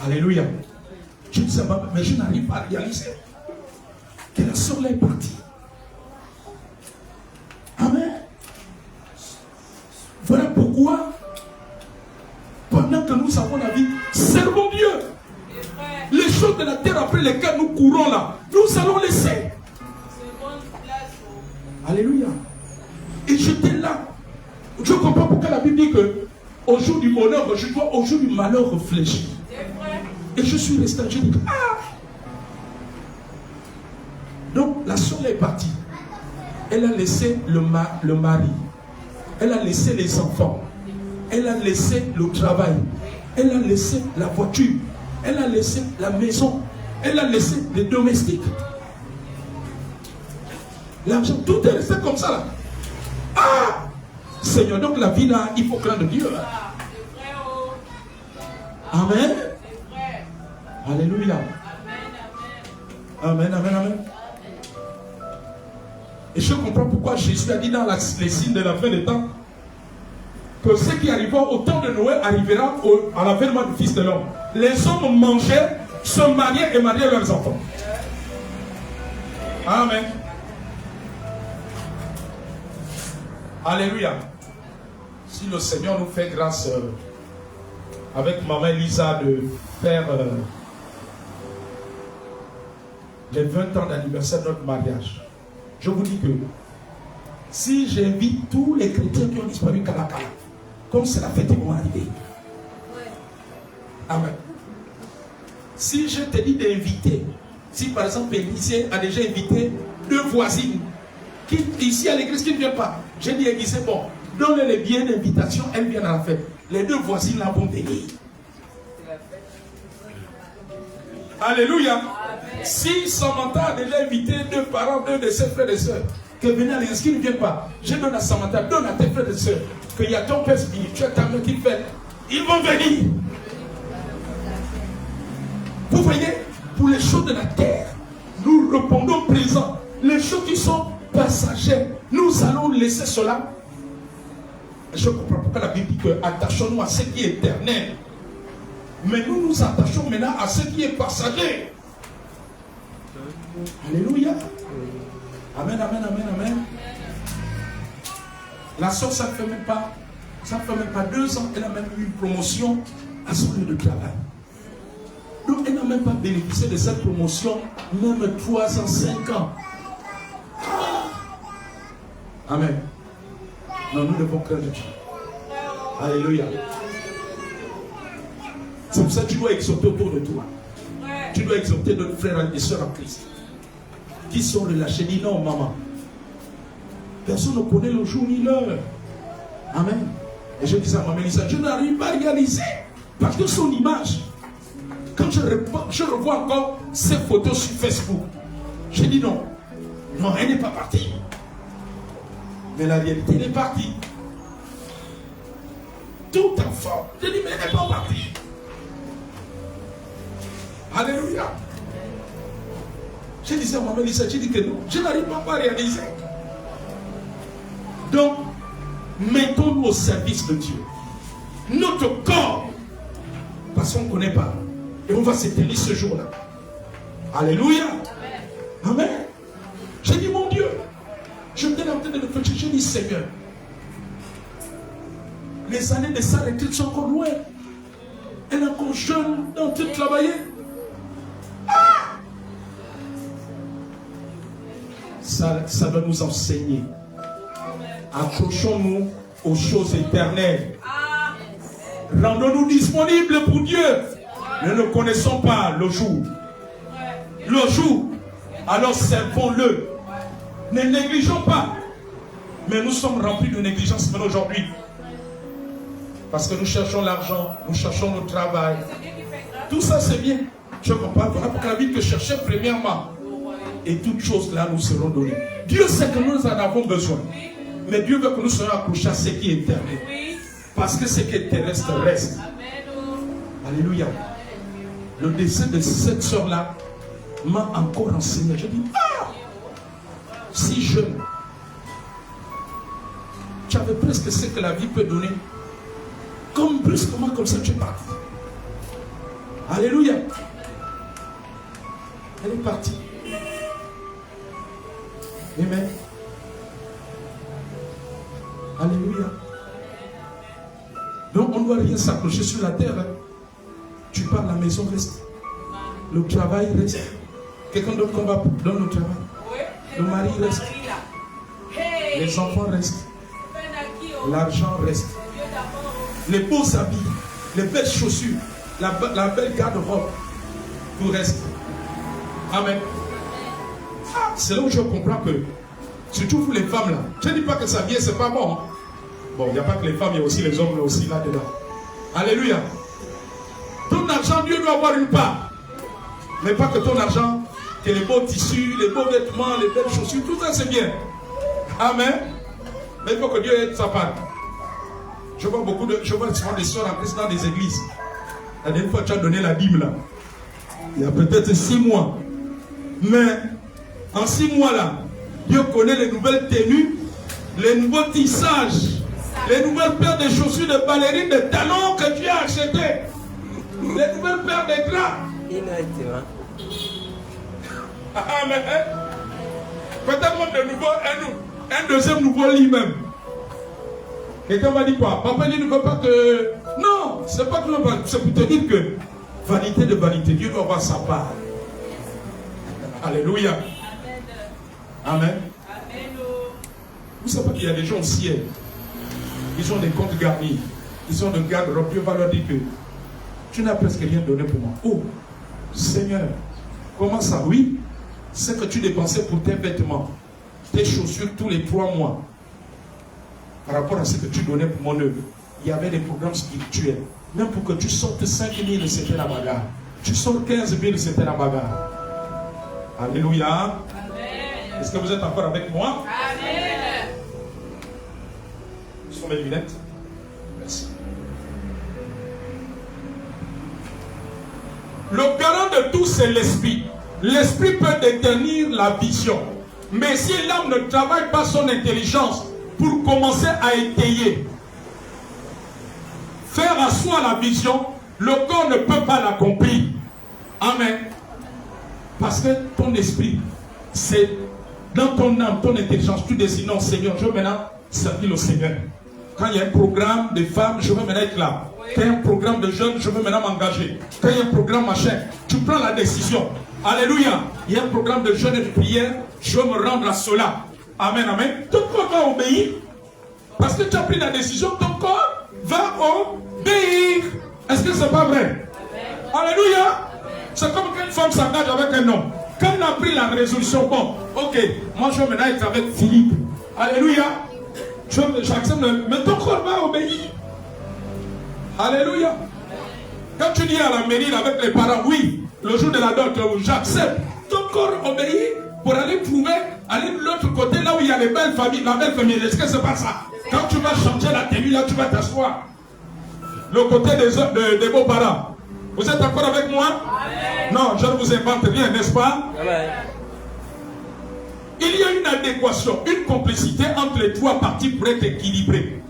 Alléluia. Je disais, mais je n'arrive pas à réaliser que la soeur là est partie. Amen. Voilà pourquoi, pendant que nous avons la vie, servons Dieu. Les choses de la terre après lesquelles nous courons là, nous allons laisser. Alléluia. Et j'étais là. Je comprends pourquoi la Bible dit que au jour du bonheur, je dois au jour du malheur réfléchir. Et je suis resté, je dis, ah! Donc la soeur est partie. Elle a laissé le mari. Elle a laissé les enfants. Elle a laissé le travail. Elle a laissé la voiture. Elle a laissé la maison. Elle a laissé des domestiques. L'argent, tout est resté comme ça là. Ah! Seigneur, donc la vie là, il faut craindre Dieu. Amen. Alléluia. Amen, amen, amen. Et je comprends pourquoi Jésus a dit dans les signes de la fin des temps que ce qui arrivera au temps de Noé arrivera à l'avènement du Fils de l'homme. Les hommes mangeaient, se mariaient et mariaient leurs enfants. Amen. Alléluia. Si le Seigneur nous fait grâce avec maman Elisa de faire les 20 ans d'anniversaire de notre mariage, je vous dis que si j'invite tous les chrétiens qui ont disparu Kalakala, comme c'est la fête, ils vont arriver. Amen. Si je te dis d'inviter, si par exemple Élisée a déjà invité 2 voisines qui ici à l'église qui ne viennent pas, j'ai dit Élisée, bon, donne les biens d'invitation, elles viennent à la fête. Les 2 voisines là vont venir. Alléluia. Amen. Si Samantha a déjà invité 2 parents, 2 de ses frères et sœurs, que venez à l'église, qui ne viennent pas, je donne à Samantha, donne à tes frères et sœurs, qu'il y a ton père spirituel, ta mère qui fait, ils vont venir. Vous voyez, pour les choses de la terre, nous répondons présent. Les choses qui sont passagères, nous allons laisser cela. Je comprends pourquoi la Bible dit que attachons-nous à ce qui est éternel. Mais nous nous attachons maintenant à ce qui est passager. Alléluia. Amen, amen, amen, amen. La soeur, ça ne fait même pas 2 ans, elle a même eu une promotion à son lieu de travail. Donc elle n'a même pas bénéficié de cette promotion, même 3 ans, 5 ans. Amen. Non, nous devons craindre Dieu. Alléluia. C'est pour ça que tu dois exhorter autour de toi. Tu dois exhorter nos frères et sœurs en Christ qui sont relâchés. Dis non, maman. Personne ne connaît le jour ni l'heure. Amen. Et je dis à maman Lisa, je n'arrive pas à réaliser parce que son image, quand je revois encore ces photos sur Facebook, je dis non. Non, elle n'est pas partie. Mais la réalité, elle est partie. Tout en forme. Je dis, mais elle n'est pas partie. Alléluia. Je disais à maman Lisa, je dis que non, je n'arrive pas à réaliser. Donc, mettons-nous au service de Dieu. Notre corps, parce qu'on ne connaît pas. Et on va s'éteindre ce jour-là. Alléluia. Amen. J'ai dit, mon Dieu, je me en train de réfléchir. J'ai dit, Seigneur, les années de sa retraite sont encore loin. Elle est encore jeune, elle est en train de travailler. Ah! Ça doit nous enseigner. Accrochons-nous aux choses éternelles. Rendons-nous disponibles pour Dieu. Nous ne connaissons pas le jour. Le jour, alors servons-le. Ne négligeons pas. Mais nous sommes remplis de négligence même aujourd'hui. Parce que nous cherchons l'argent, nous cherchons le travail. Tout ça c'est bien. Je comprends. Voilà pourquoi la Bible que chercher premièrement. Et toutes choses là nous seront données. Dieu sait que nous en avons besoin. Mais Dieu veut que nous soyons accrochés à ce qui est éternel. Parce que ce qui est terrestre reste. Alléluia. Le décès de cette soeur-là m'a encore enseigné. Je dis, ah, si jeune, tu avais presque ce que la vie peut donner. Comme brusquement, comme ça, tu es parti. Alléluia. Elle est partie. Amen. Alléluia. Donc on ne doit rien s'accrocher sur la terre. Hein. Tu pars, la maison reste. Le travail reste. Quelqu'un d'autre qu'on va donner le travail. Le mari reste. Les enfants restent. L'argent reste. Les beaux habits, les belles chaussures, la belle garde-robe, tout reste. Amen. Ah, c'est là où je comprends que, surtout pour les femmes là, je ne dis pas que ça vient, c'est pas bon. Hein. Bon, il n'y a pas que les femmes, il y a aussi les hommes là aussi là-dedans. Alléluia. Ton argent, Dieu doit avoir une part. Mais pas que ton argent, que les beaux tissus, les beaux vêtements, les belles chaussures, tout ça c'est bien. Amen. Mais il faut que Dieu aide sa part. Je vois souvent des soeurs en Christ dans des églises. La dernière fois tu as donné la dîme là. Il y a peut-être 6 mois. Mais en 6 mois là, Dieu connaît les nouvelles tenues, les nouveaux tissages, les nouvelles paires de chaussures, de ballerines, de talons que tu as achetés, les nouvelles paires de draps. Amen. Peut-être même de nouveau, un deuxième nouveau lit même. Quelqu'un va dire quoi? Papa il ne veut pas que... Non, c'est pas que c'est pour te dire que vanité de vanité, Dieu doit avoir sa part. Alléluia. Amen. Vous savez pas qu'il y a des gens au ciel. Ils ont des comptes garnis. Ils ont de garde-robe. Dieu va leur dire que tu n'as presque rien donné pour moi. Oh, Seigneur, comment ça? Oui, c'est que tu dépensais pour tes vêtements, tes chaussures tous les 3 mois. Par rapport à ce que tu donnais pour mon œuvre, il y avait des programmes spirituels. Même pour que tu sortes 5 000, c'était la bagarre. Tu sors 15 000, c'était la bagarre. Alléluia. Amen. Est-ce que vous êtes encore avec moi? Amen. Ce sont mes lunettes. Merci. Le garant de tout, c'est l'esprit. L'esprit peut détenir la vision. Mais si l'homme ne travaille pas son intelligence pour commencer à étayer, faire asseoir la vision, le corps ne peut pas l'accomplir. Amen. Parce que ton esprit, c'est dans ton âme, ton intelligence, tu décides, non Seigneur, je veux maintenant servir le Seigneur. Quand il y a un programme de femmes, je veux maintenant être là. Quand il y a un programme de jeunes, je veux maintenant m'engager. Quand il y a un programme machin, tu prends la décision. Alléluia. Il y a un programme de jeûne et de prière, je veux me rendre à cela. Amen, amen. Ton corps va obéir. Parce que tu as pris la décision, ton corps va obéir. Est-ce que c'est pas vrai? Alléluia. C'est comme quand une femme s'engage avec un homme. Quand on a pris la résolution, bon, ok, moi je veux maintenant être avec Philippe. Alléluia. J'accepte, mais ton corps va obéir. Alléluia. Quand tu dis à la mairie avec les parents, oui, le jour de la dot, j'accepte, ton corps obéit pour aller trouver, aller de l'autre côté, là où il y a les belles familles, la belle famille. Est-ce que c'est pas ça? Quand tu vas changer la tenue, là tu vas t'asseoir. Le côté des beaux-parents. Vous êtes encore avec moi? Amen. Non, je ne vous invente rien, n'est-ce pas? Amen. Il y a une adéquation, une complicité entre les 3 parties pour être équilibrées.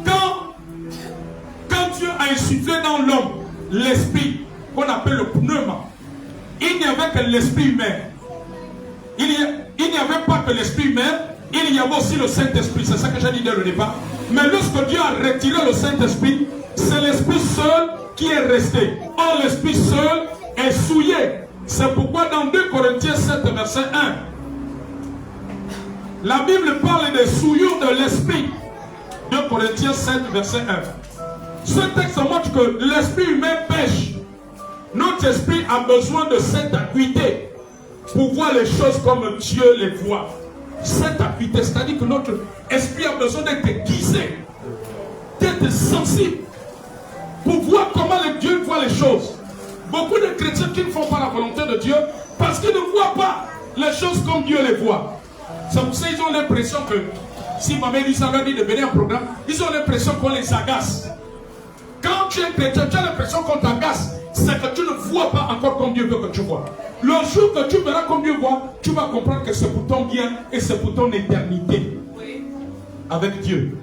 Quand Dieu a insufflé dans l'homme l'esprit qu'on appelle le pneuma, il n'y avait que l'esprit humain. Il n'y avait pas que l'esprit humain, il y avait aussi le Saint-Esprit. C'est ça que j'ai dit dès le départ. Mais lorsque Dieu a retiré le Saint-Esprit, c'est l'esprit seul qui est resté. Or, l'esprit seul est souillé. C'est pourquoi dans 2 Corinthiens 7, verset 1, la Bible parle des souillures de l'esprit. 2 Corinthiens 7, verset 1. Ce texte montre que l'esprit humain pêche. Notre esprit a besoin de cette acuité pour voir les choses comme Dieu les voit. Cette acuité, c'est-à-dire que notre esprit a besoin d'être aiguisé, d'être sensible, pour voir comment Dieu voit les choses. Beaucoup de chrétiens qui ne font pas la volonté de Dieu parce qu'ils ne voient pas les choses comme Dieu les voit. C'est pour ça qu'ils ont l'impression que si ma mère Lisa leur dit de venir en programme, ils ont l'impression qu'on les agace. Quand tu es chrétien, tu as l'impression qu'on t'agace. C'est que tu ne vois pas encore comme Dieu veut que tu vois. Le jour que tu verras comme Dieu voit, tu vas comprendre que c'est pour ton bien et c'est pour ton éternité avec Dieu.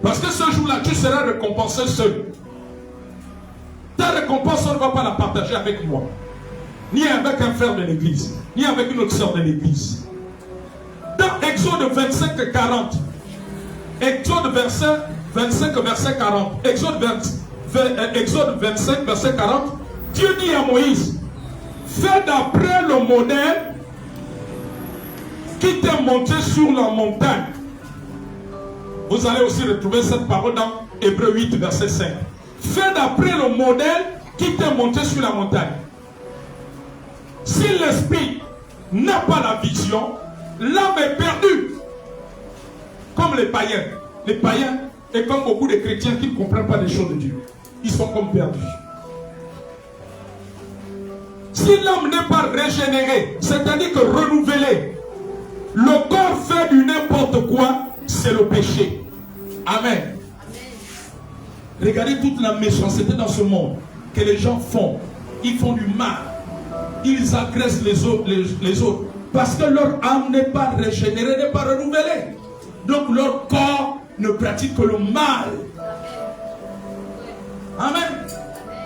Parce que ce jour-là, tu seras récompensé seul. Ta récompense, on ne va pas la partager avec moi. Ni avec un frère de l'église, ni avec une autre sœur de l'église. Dans Exode 25, 40, Exode 25, verset 40, Exode 25, verset 40, Dieu dit à Moïse, fais d'après le modèle qui t'est monté sur la montagne. Vous allez aussi retrouver cette parole dans Hébreux 8, verset 5. Fais d'après le modèle qui t'est monté sur la montagne. Si l'esprit n'a pas la vision, l'âme est perdue. Comme les païens. Les païens, et comme beaucoup de chrétiens qui ne comprennent pas les choses de Dieu, ils sont comme perdus. Si l'âme n'est pas régénérée, c'est-à-dire que renouvelée, le corps fait du n'importe quoi, c'est le péché. Amen. Regardez toute la méchanceté dans ce monde que les gens font. Ils font du mal. Ils agressent les autres. Parce que leur âme n'est pas régénérée, n'est pas renouvelée. Donc leur corps ne pratique que le mal. Amen.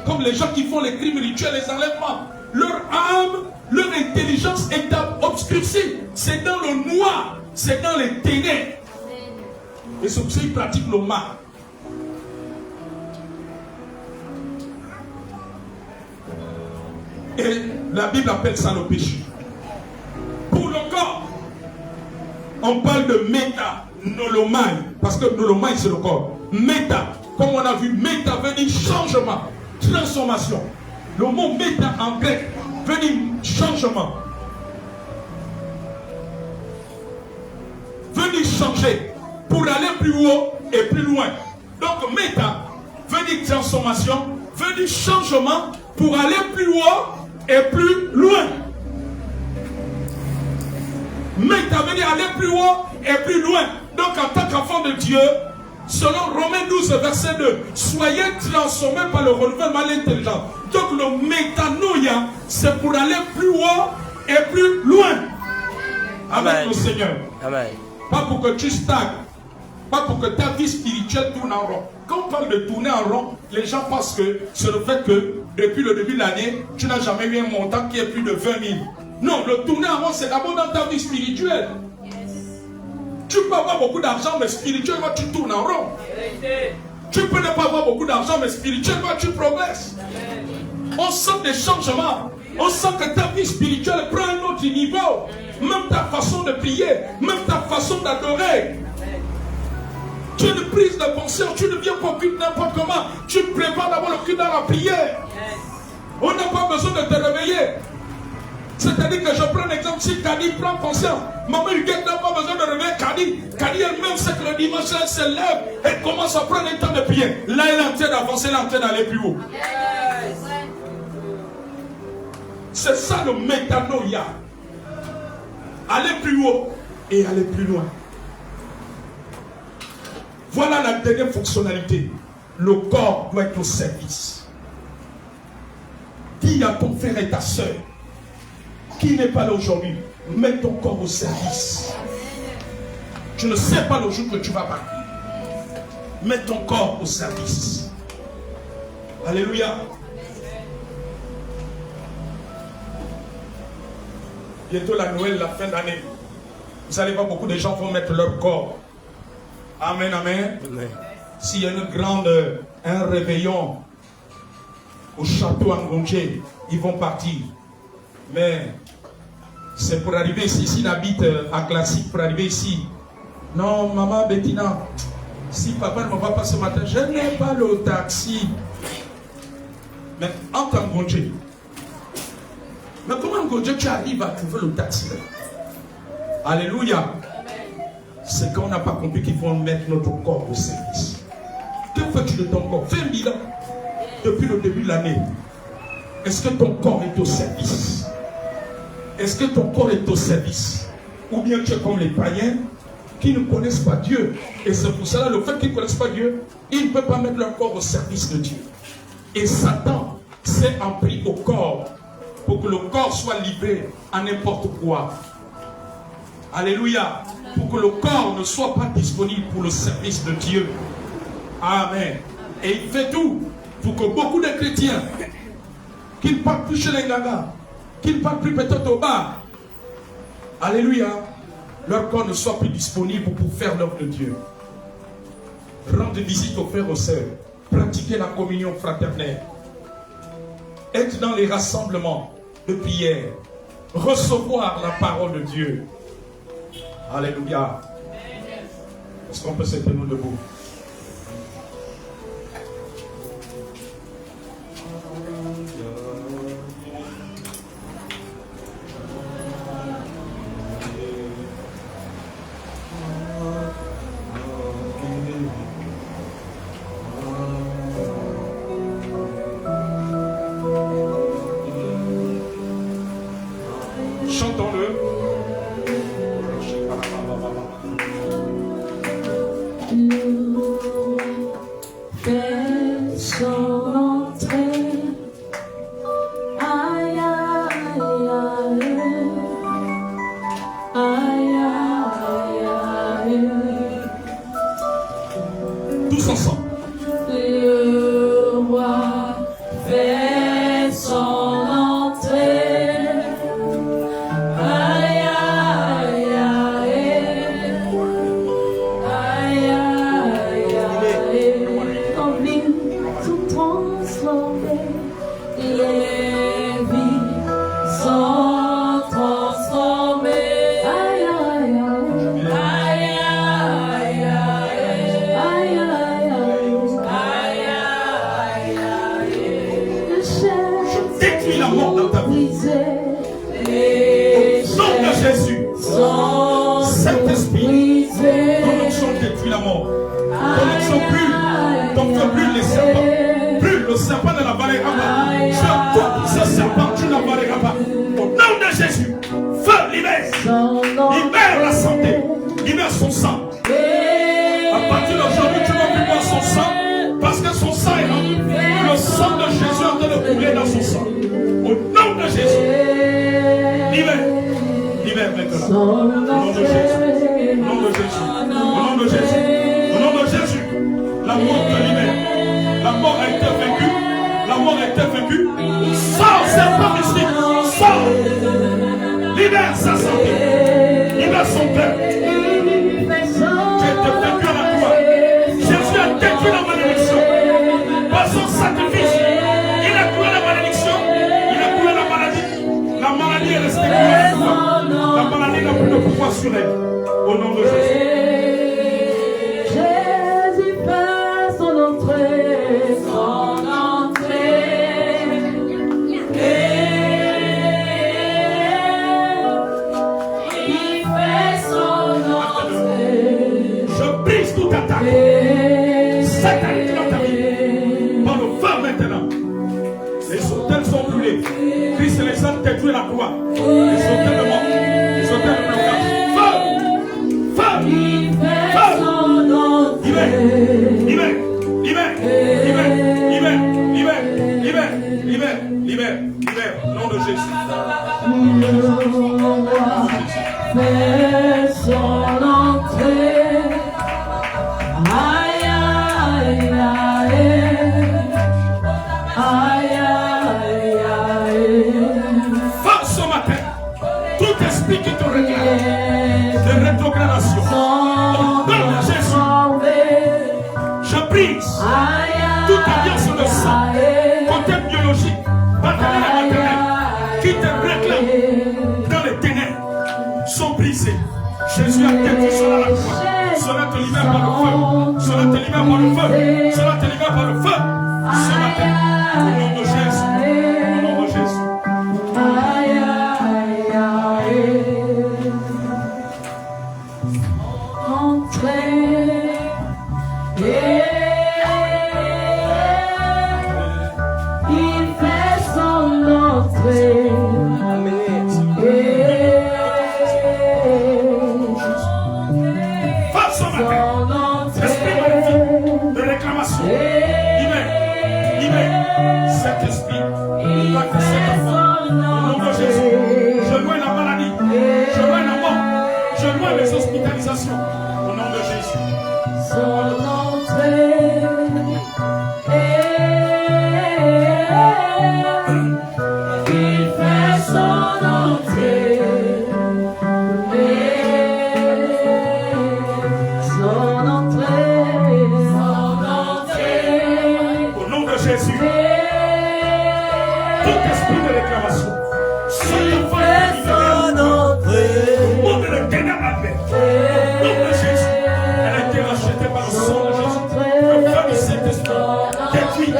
Comme les gens qui font les crimes rituels, les enlèvements. Leur âme, leur intelligence est obscurcie. C'est dans le noir. C'est dans les ténèbres. Et c'est pour ça qu'ils pratiquent le mal. Et la Bible appelle ça le péché. Pour le corps, on parle de méta, nolomai, parce que nolomai c'est le corps. Méta, comme on a vu, méta veut dire changement, transformation. Le mot méta en grec veut dire changement. Veut dire changer pour aller plus haut et plus loin. Donc méta veut dire transformation, veut dire changement pour aller plus haut et plus loin. Méta veut dire aller plus haut et plus loin. Donc en tant qu'enfant de Dieu, selon Romains 12 verset 2, soyez transformés par le renouvellement de l'intelligence. Donc le métanoïa, c'est pour aller plus haut et plus loin. Avec le Seigneur. Amen. Pas pour que tu stagnes. Pas pour que ta vie spirituelle tourne en rond. Quand on parle de tourner en rond, les gens pensent que c'est le fait que depuis le début de l'année, tu n'as jamais eu un montant qui est plus de 20 000. Non, le tourner en rond, c'est d'abord dans ta vie spirituelle. Tu peux avoir beaucoup d'argent, mais spirituellement, tu tournes en rond. Tu peux ne pas avoir beaucoup d'argent, mais spirituellement, tu progresses. On sent des changements. On sent que ta vie spirituelle prend un autre niveau. Même ta façon de prier, même ta façon d'adorer. Tu as une prise de conscience, tu ne viens pas au culte n'importe comment. Tu prépares d'abord le culte dans la prière. On n'a pas besoin de te réveiller. C'est-à-dire que je prends un exemple, si Kadi prend conscience, maman Huguette n'a pas besoin de réveiller Kadi. Kadi elle-même sait que le dimanche, elle se lève et commence à prendre un temps de prière. Là, elle est en train d'avancer, elle est en train d'aller plus haut. C'est ça le métanoïa. Aller plus haut et aller plus loin. Voilà la dernière fonctionnalité. Le corps doit être au service. Dis à ton frère et ta soeur qui n'est pas là aujourd'hui, mets ton corps au service. Tu ne sais pas le jour que tu vas partir. Mets ton corps au service. Alléluia. Bientôt la Noël, la fin d'année. Vous allez voir, beaucoup de gens vont mettre leur corps. Amen, amen. Amen. S'il y a un réveillon au château Ngongé, ils vont partir. Mais c'est pour arriver ici. S'il habite à Classique, pour arriver ici. Non, maman Bettina, si papa ne va pas ce matin, je n'ai pas le taxi. Mais en tant que Ngongé, mais comment Ngongé tu arrives à trouver le taxi? Alléluia. C'est qu'on n'a pas compris qu'il faut mettre notre corps au service. Que fais-tu de ton corps? Fais un bilan depuis le début de l'année. Est-ce que ton corps est au service? Est-ce que ton corps est au service? Ou bien tu es comme les païens qui ne connaissent pas Dieu. Et c'est pour cela, le fait qu'ils ne connaissent pas Dieu, ils ne peuvent pas mettre leur corps au service de Dieu. Et Satan s'est en pris au corps pour que le corps soit livré à n'importe quoi. Alléluia. Pour que le corps ne soit pas disponible pour le service de Dieu. Amen. Et il fait tout pour que beaucoup de chrétiens qui ne partent plus chez les gagas, qui ne partent plus peut-être au bar, alléluia, leur corps ne soit plus disponible pour faire l'œuvre de Dieu. Rendre visite aux frères et aux sœurs, pratiquer la communion fraternelle, être dans les rassemblements de prière, recevoir la parole de Dieu. Alléluia. Est-ce qu'on peut se tenir debout? détruit la mort dans ta vie. Au nom de Jésus, Saint-Esprit, ton onction détruit la mort. Ton onction brûle, ton feu brûle les serpents. Brûle le serpent de la vallée Abba. Je coupe ce serpent, tu la vallée Abba. Au nom de Jésus, feu, libère. Libère la santé, libère son sang. À partir d'aujourd'hui, tu ne vas plus boire son sang parce que son sang est rempli. Le sang de Jésus est en train de couler dans son sang. Au nom de Jésus, libère. Libère maintenant. Au nom de Jésus. Au nom de Jésus. Au nom de Jésus. Au nom de Jésus. La mort te libère. La mort a été vaincue. La mort a été vaincue. Sors, serpent mystique. Sors. Libère sa santé. Libère son cœur. Tu es vaincu à la croix. Jésus a détruit la malédiction. Par son sacrifice, il a coulé la malédiction. Il a coulé la maladie. La maladie est restée coulée à la croix. La maladie n'a plus de pouvoir sur elle. Au nom de Jésus. Jésus fait son entrée, son entrée. Il fait son entrée. Je brise toute attaque. Satanique dans ta vie. Par le feu maintenant. Les autels sont brûlés. Christ et les saints détruisent la croix. Les autels de mort. Les autels de blocage. Feu. Feu. Feu. Libère. Libère. Libère. Libère. Libère. Libère. Libère. Libère. Libère. Libère. Au nom de Jésus. Fait son entrée. Aïe, aïe, aïe. Aïe, aïe, aïe. Femme ce matin, tout esprit qui te réclame de rétrogradation, au nom de Jésus, je brise toute alliance de sang, côté biologique, maternel et maternel, qui te réclame dans les ténèbres, sont brisés. Jésus a détruit cela à la croix. Cela te libère par le feu. Cela te libère par le feu. Cela te libère par le feu. Ce matin, au nom de Jésus. Au nom de Jésus. Aïe, aïe, aïe. Entrez. Il fait son entrée. Face au matin. Esprit maléfique de réclamation. Libère. Cet esprit. Libère cet enfant. Au nom de Jésus. Je loin la maladie. Je loin la mort. Je loin les hospitalisations. Au nom de Jésus. Son entrée. Il fait son entrée. Son entrée. Au nom de Jésus. Tout esprit de réclamation. Cet enfant est libéré. Au nom de l'éternel adverse. Au nom de Jésus. Elle a été rachetée par le sang de Jésus. Le feu du Saint-Esprit détruit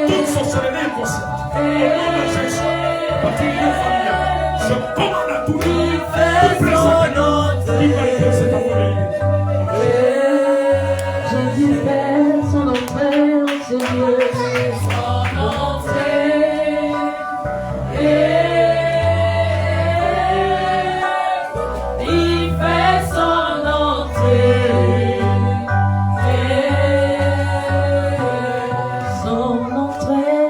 toute sorcellerie inconsciente. Au nom de Jésus. À partir du lieu familial, je commande à tout toute présence qui va aider cet enfant de Jésus fait son entrée en ce lieu. Son entrée. Il fait son entrée. Son entrée.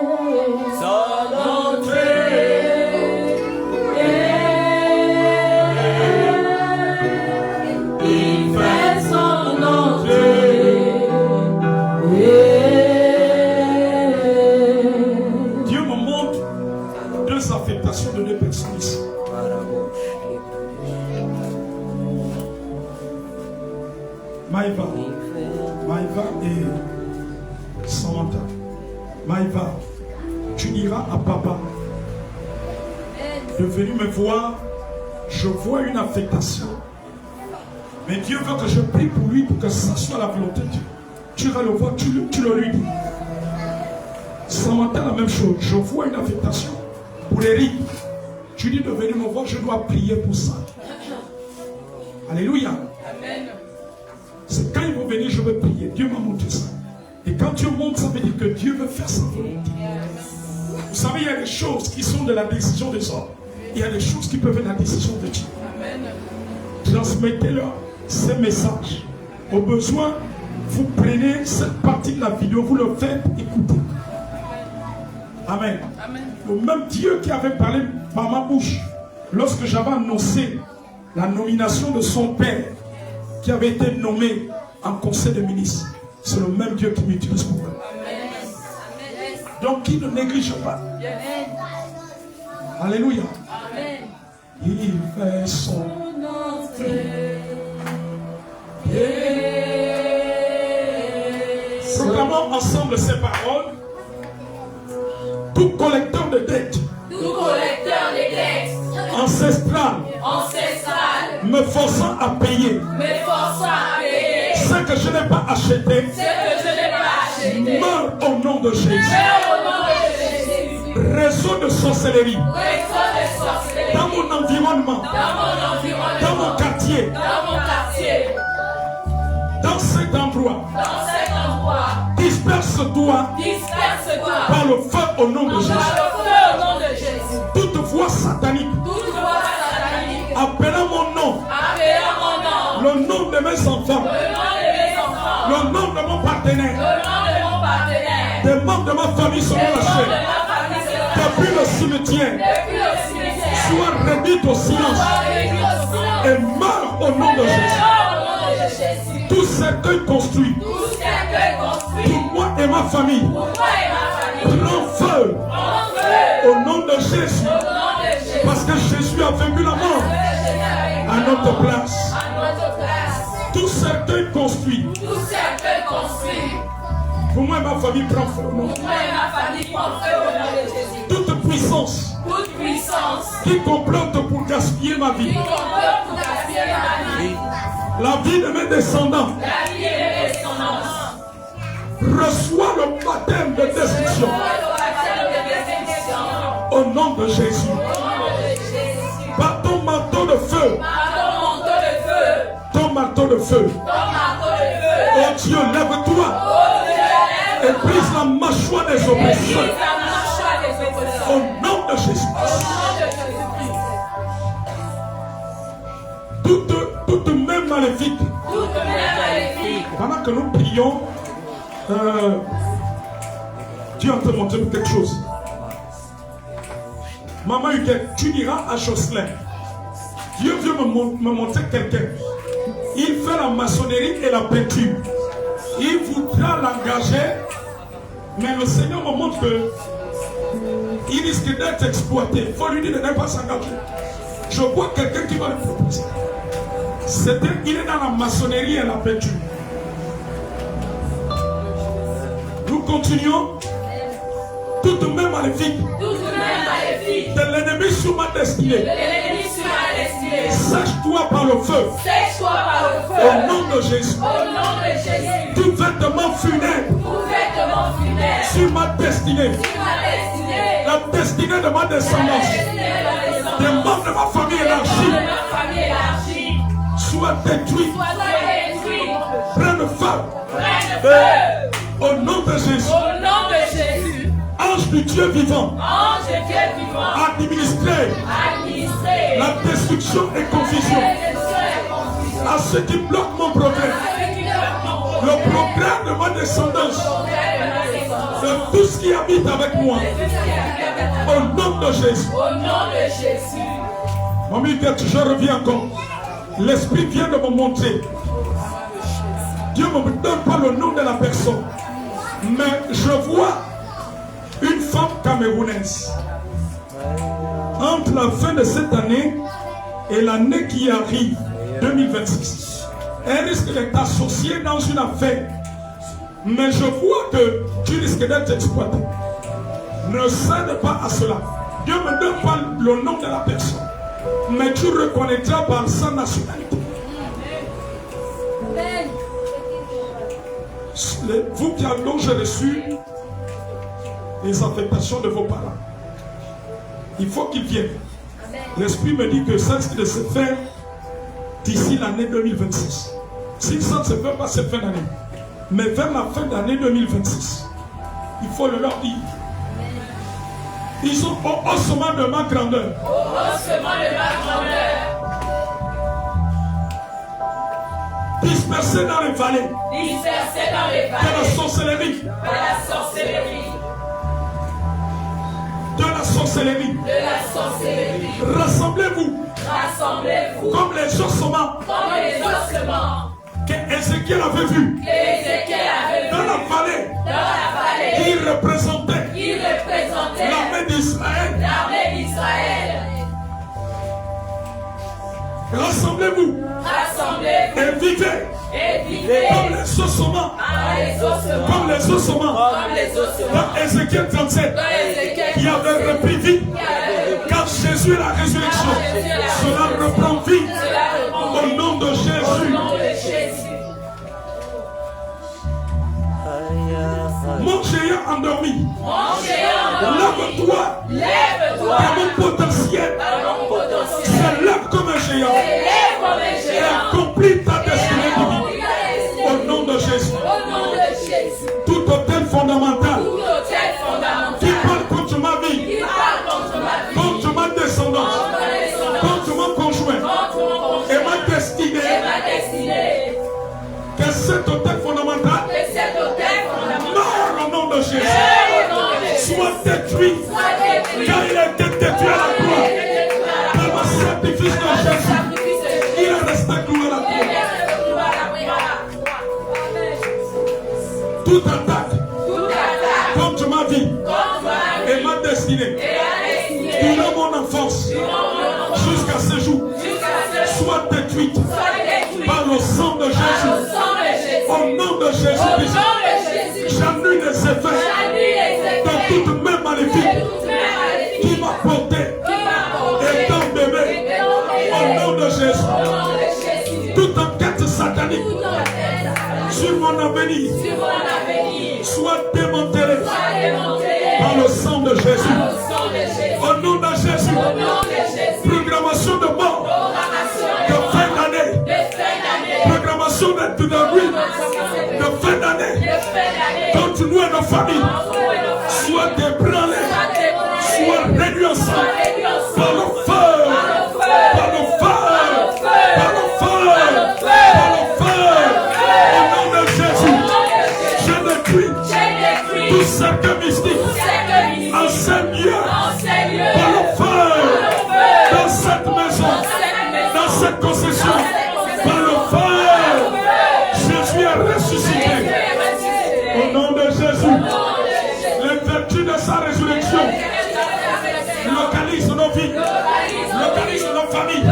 Son entrée. Il fait son entrée. Dieu me montre deux affectations de deux personnes ici. Maïva et Samantha. Maïva, tu diras à papa de venir me voir. Je vois une affectation. Mais Dieu veut que je prie pour lui pour que ça soit la volonté de Dieu. Tu iras le voir, tu le lui dis. Samantha, la même chose. Je vois une affectation. pour Eric. Tu dis de venir me voir, je dois prier pour ça. Alléluia. Amen. C'est quand ils vont venir, je vais prier. Dieu m'a montré ça. Et quand Dieu montre, ça veut dire que Dieu veut faire sa volonté. Vous savez, il y a des choses qui sont de la décision des hommes. Il y a des choses qui peuvent être la décision de Dieu. Amen. Transmettez-leur ces messages. Au besoin, vous prenez cette partie de la vidéo, vous le faites écouter. Amen. Amen. Le même Dieu qui avait parlé par ma bouche lorsque j'avais annoncé la nomination de son père qui avait été nommé en conseil de ministres, c'est le même Dieu qui m'utilise pour moi. Donc qui ne néglige pas. Alléluia. Amen. Il fait son entrée. Proclamons ensemble ces paroles. Tout collecteur de dettes Tout collecteur des dettes ancestrales ancestrales me forçant à payer me forçant à payer ce que je n'ai pas acheté, ce que je n'ai pas acheté. meurt au nom de Jésus. Meurs au nom de Jésus. Réseau de sorcellerie Réseau de sorcellerie dans mon environnement, dans mon environnement, dans mon quartier, dans mon quartier, dans cet endroit. dans cet endroit. Disperse-toi Disperse-toi par le feu au nom de par Jésus. le feu au nom de Jésus. Toute voix satanique Toute voix satanique appelant mon nom, appelant mon nom, le nom de mes enfants, le nom de mes enfants, le nom de mon partenaire, le nom de mon partenaire, des membres de ma famille seront le nom de lâchés. ma famille sera Depuis le cimetière, depuis le cimetière. sois réduit au silence et meurs au nom de Jésus. Tout cercueil construit pour moi et ma famille prend feu au nom de Jésus, parce que Jésus a vaincu la mort à notre place. Tout cercueil construit pour moi et ma famille prend feu au nom. Toute puissance qui complote pour gaspiller ma vie, la vie de mes descendants, reçois le baptême de destruction au nom de Jésus. Par ton marteau de feu, ton marteau de feu, oh Dieu, lève-toi et brise la mâchoire des oppresseurs au nom de Jésus. Toute main maléfique, pendant que nous prions, Dieu a te montré quelque chose. Maman Huguette, tu diras à Jocelyn, Dieu veut me montrer quelqu'un. Il fait la maçonnerie et la peinture. Il voudra l'engager, mais le Seigneur me montre que il risque d'être exploité. Il faut lui dire de ne pas s'engager. Je vois quelqu'un qui va le proposer. Il est dans la maçonnerie et la peinture. Nous continuons. Toute main maléfique de l'ennemi sur ma destinée, sèche-toi par le feu au nom de Jésus. Tout vêtement funèbre sur ma destinée, la destinée de ma descendance, des membres de ma famille élargie, soit détruit, prenne feu au nom de Jésus. Ange du Dieu vivant, administrez la destruction et confusion à ceux qui bloquent mon progrès, le progrès de ma descendance, de tout ce qui habite avec moi, au nom de Jésus. Mamie Huguette, je reviens encore. L'Esprit vient de me montrer. Dieu ne me donne pas le nom de la personne, mais je vois une femme camerounaise. Entre la fin de cette année et l'année qui arrive, 2026, elle risque d'être associée dans une affaire. Mais je vois que tu risques d'être exploité. Ne cède pas à cela. Dieu ne me donne pas le nom de la personne, mais tu reconnaîtras par sa nationalité. Vous qui avez reçu les affectations de vos parents, Il faut qu'il vienne. L'Esprit me dit que ça risque de se faire d'ici l'année 2026. Si ça ne se fait pas cette fin d'année, mais vers la fin d'année 2026, il faut le leur dire. Ils sont au haussement de ma grandeur. Au haussement de ma grandeur. Dispersés dans les vallées. Dispersés dans les De la vallées. sorcellerie. De la sorcellerie. De la sorcellerie. De la sorcellerie. Rassemblez-vous. Rassemblez-vous. Comme les ossements Comme les ossements. que Ézéchiel avait vus. Ézéchiel avait Dans vu. la vallée. Dans la vallée. Il représentait Il représentait l'armée d'Israël. l'armée d'Israël. Rassemblez-vous Rassemblez-vous. et vivez Et vivez. comme les ossements. Comme les ossements. Comme les ossements. Comme les ossements. Dans Ézéchiel 37. Dans Ézéchiel. Qui avait repris vie. Car Jésus est la résurrection. Cela reprend vie. Au nom de Au Jésus. nom de Jésus. Mon géant endormi. Mon géant endormi. Lève-toi. Lève-toi. Car mon potentiel Par mon potentiel. se lève comme un géant. Lève comme un Et géant. accomplit ta destinée divine. Au nom de Jésus. Au nom de Jésus. Tout hôtel fondamental Tout hôtel qui fondamental. parle contre ma vie, Il parle contre ma vie. contre ma descendance, Contre ma descendance. contre mon conjoint Contre mon conjoint. et ma destinée, Et ma destinée. que cet hôtel fondamental Que cet hôtel fondamental. meurt au nom de Jésus, Au nom de Jésus. soit détruit, Soit détruit. car il a été détruit à la croix. Par le sacrifice de Jésus, il est resté cloué à la croix. Toute attaque contre ma vie et ma destinée, durant mon enfance, jusqu'à ce jour, soit détruite par le sang de Jésus. Au nom de Jésus-Christ, j'annule les effets de toute main maléfique qui m'a porté étant bébé. Au nom de Jésus, toute enquête satanique sur mon avenir soit démantelée par le sang de Jésus. Au nom de Jésus, programmation de mort de fin d'année, programmation de nuit de fin d'année, contre nous et nos familles, soit débranlée, soit réduite ensemble par le feu, par le feu, par le feu, par le feu. Au nom de Jésus, je détruis tout cercle mystique en ce lieu, par le feu, dans cette maison, dans cette concession, par le feu. Jésus est ressuscité. Au nom de Jésus, les vertus de sa résurrection localisent nos vies, localisent nos familles.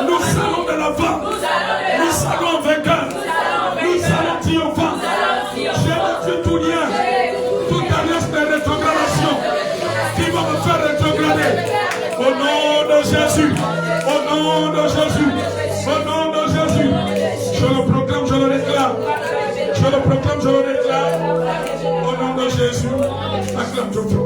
Nous allons de l'avant, nous allons vainqueurs, nous allons triomphants. J'ai détruit tout lien, toute alliance de rétrogradation qui va me faire rétrograder. Au nom de Jésus, au nom de Jésus, au nom de Jésus, je le proclame, je le déclare. Je le proclame, je le déclare. Au nom de Jésus, acclame ton Dieu.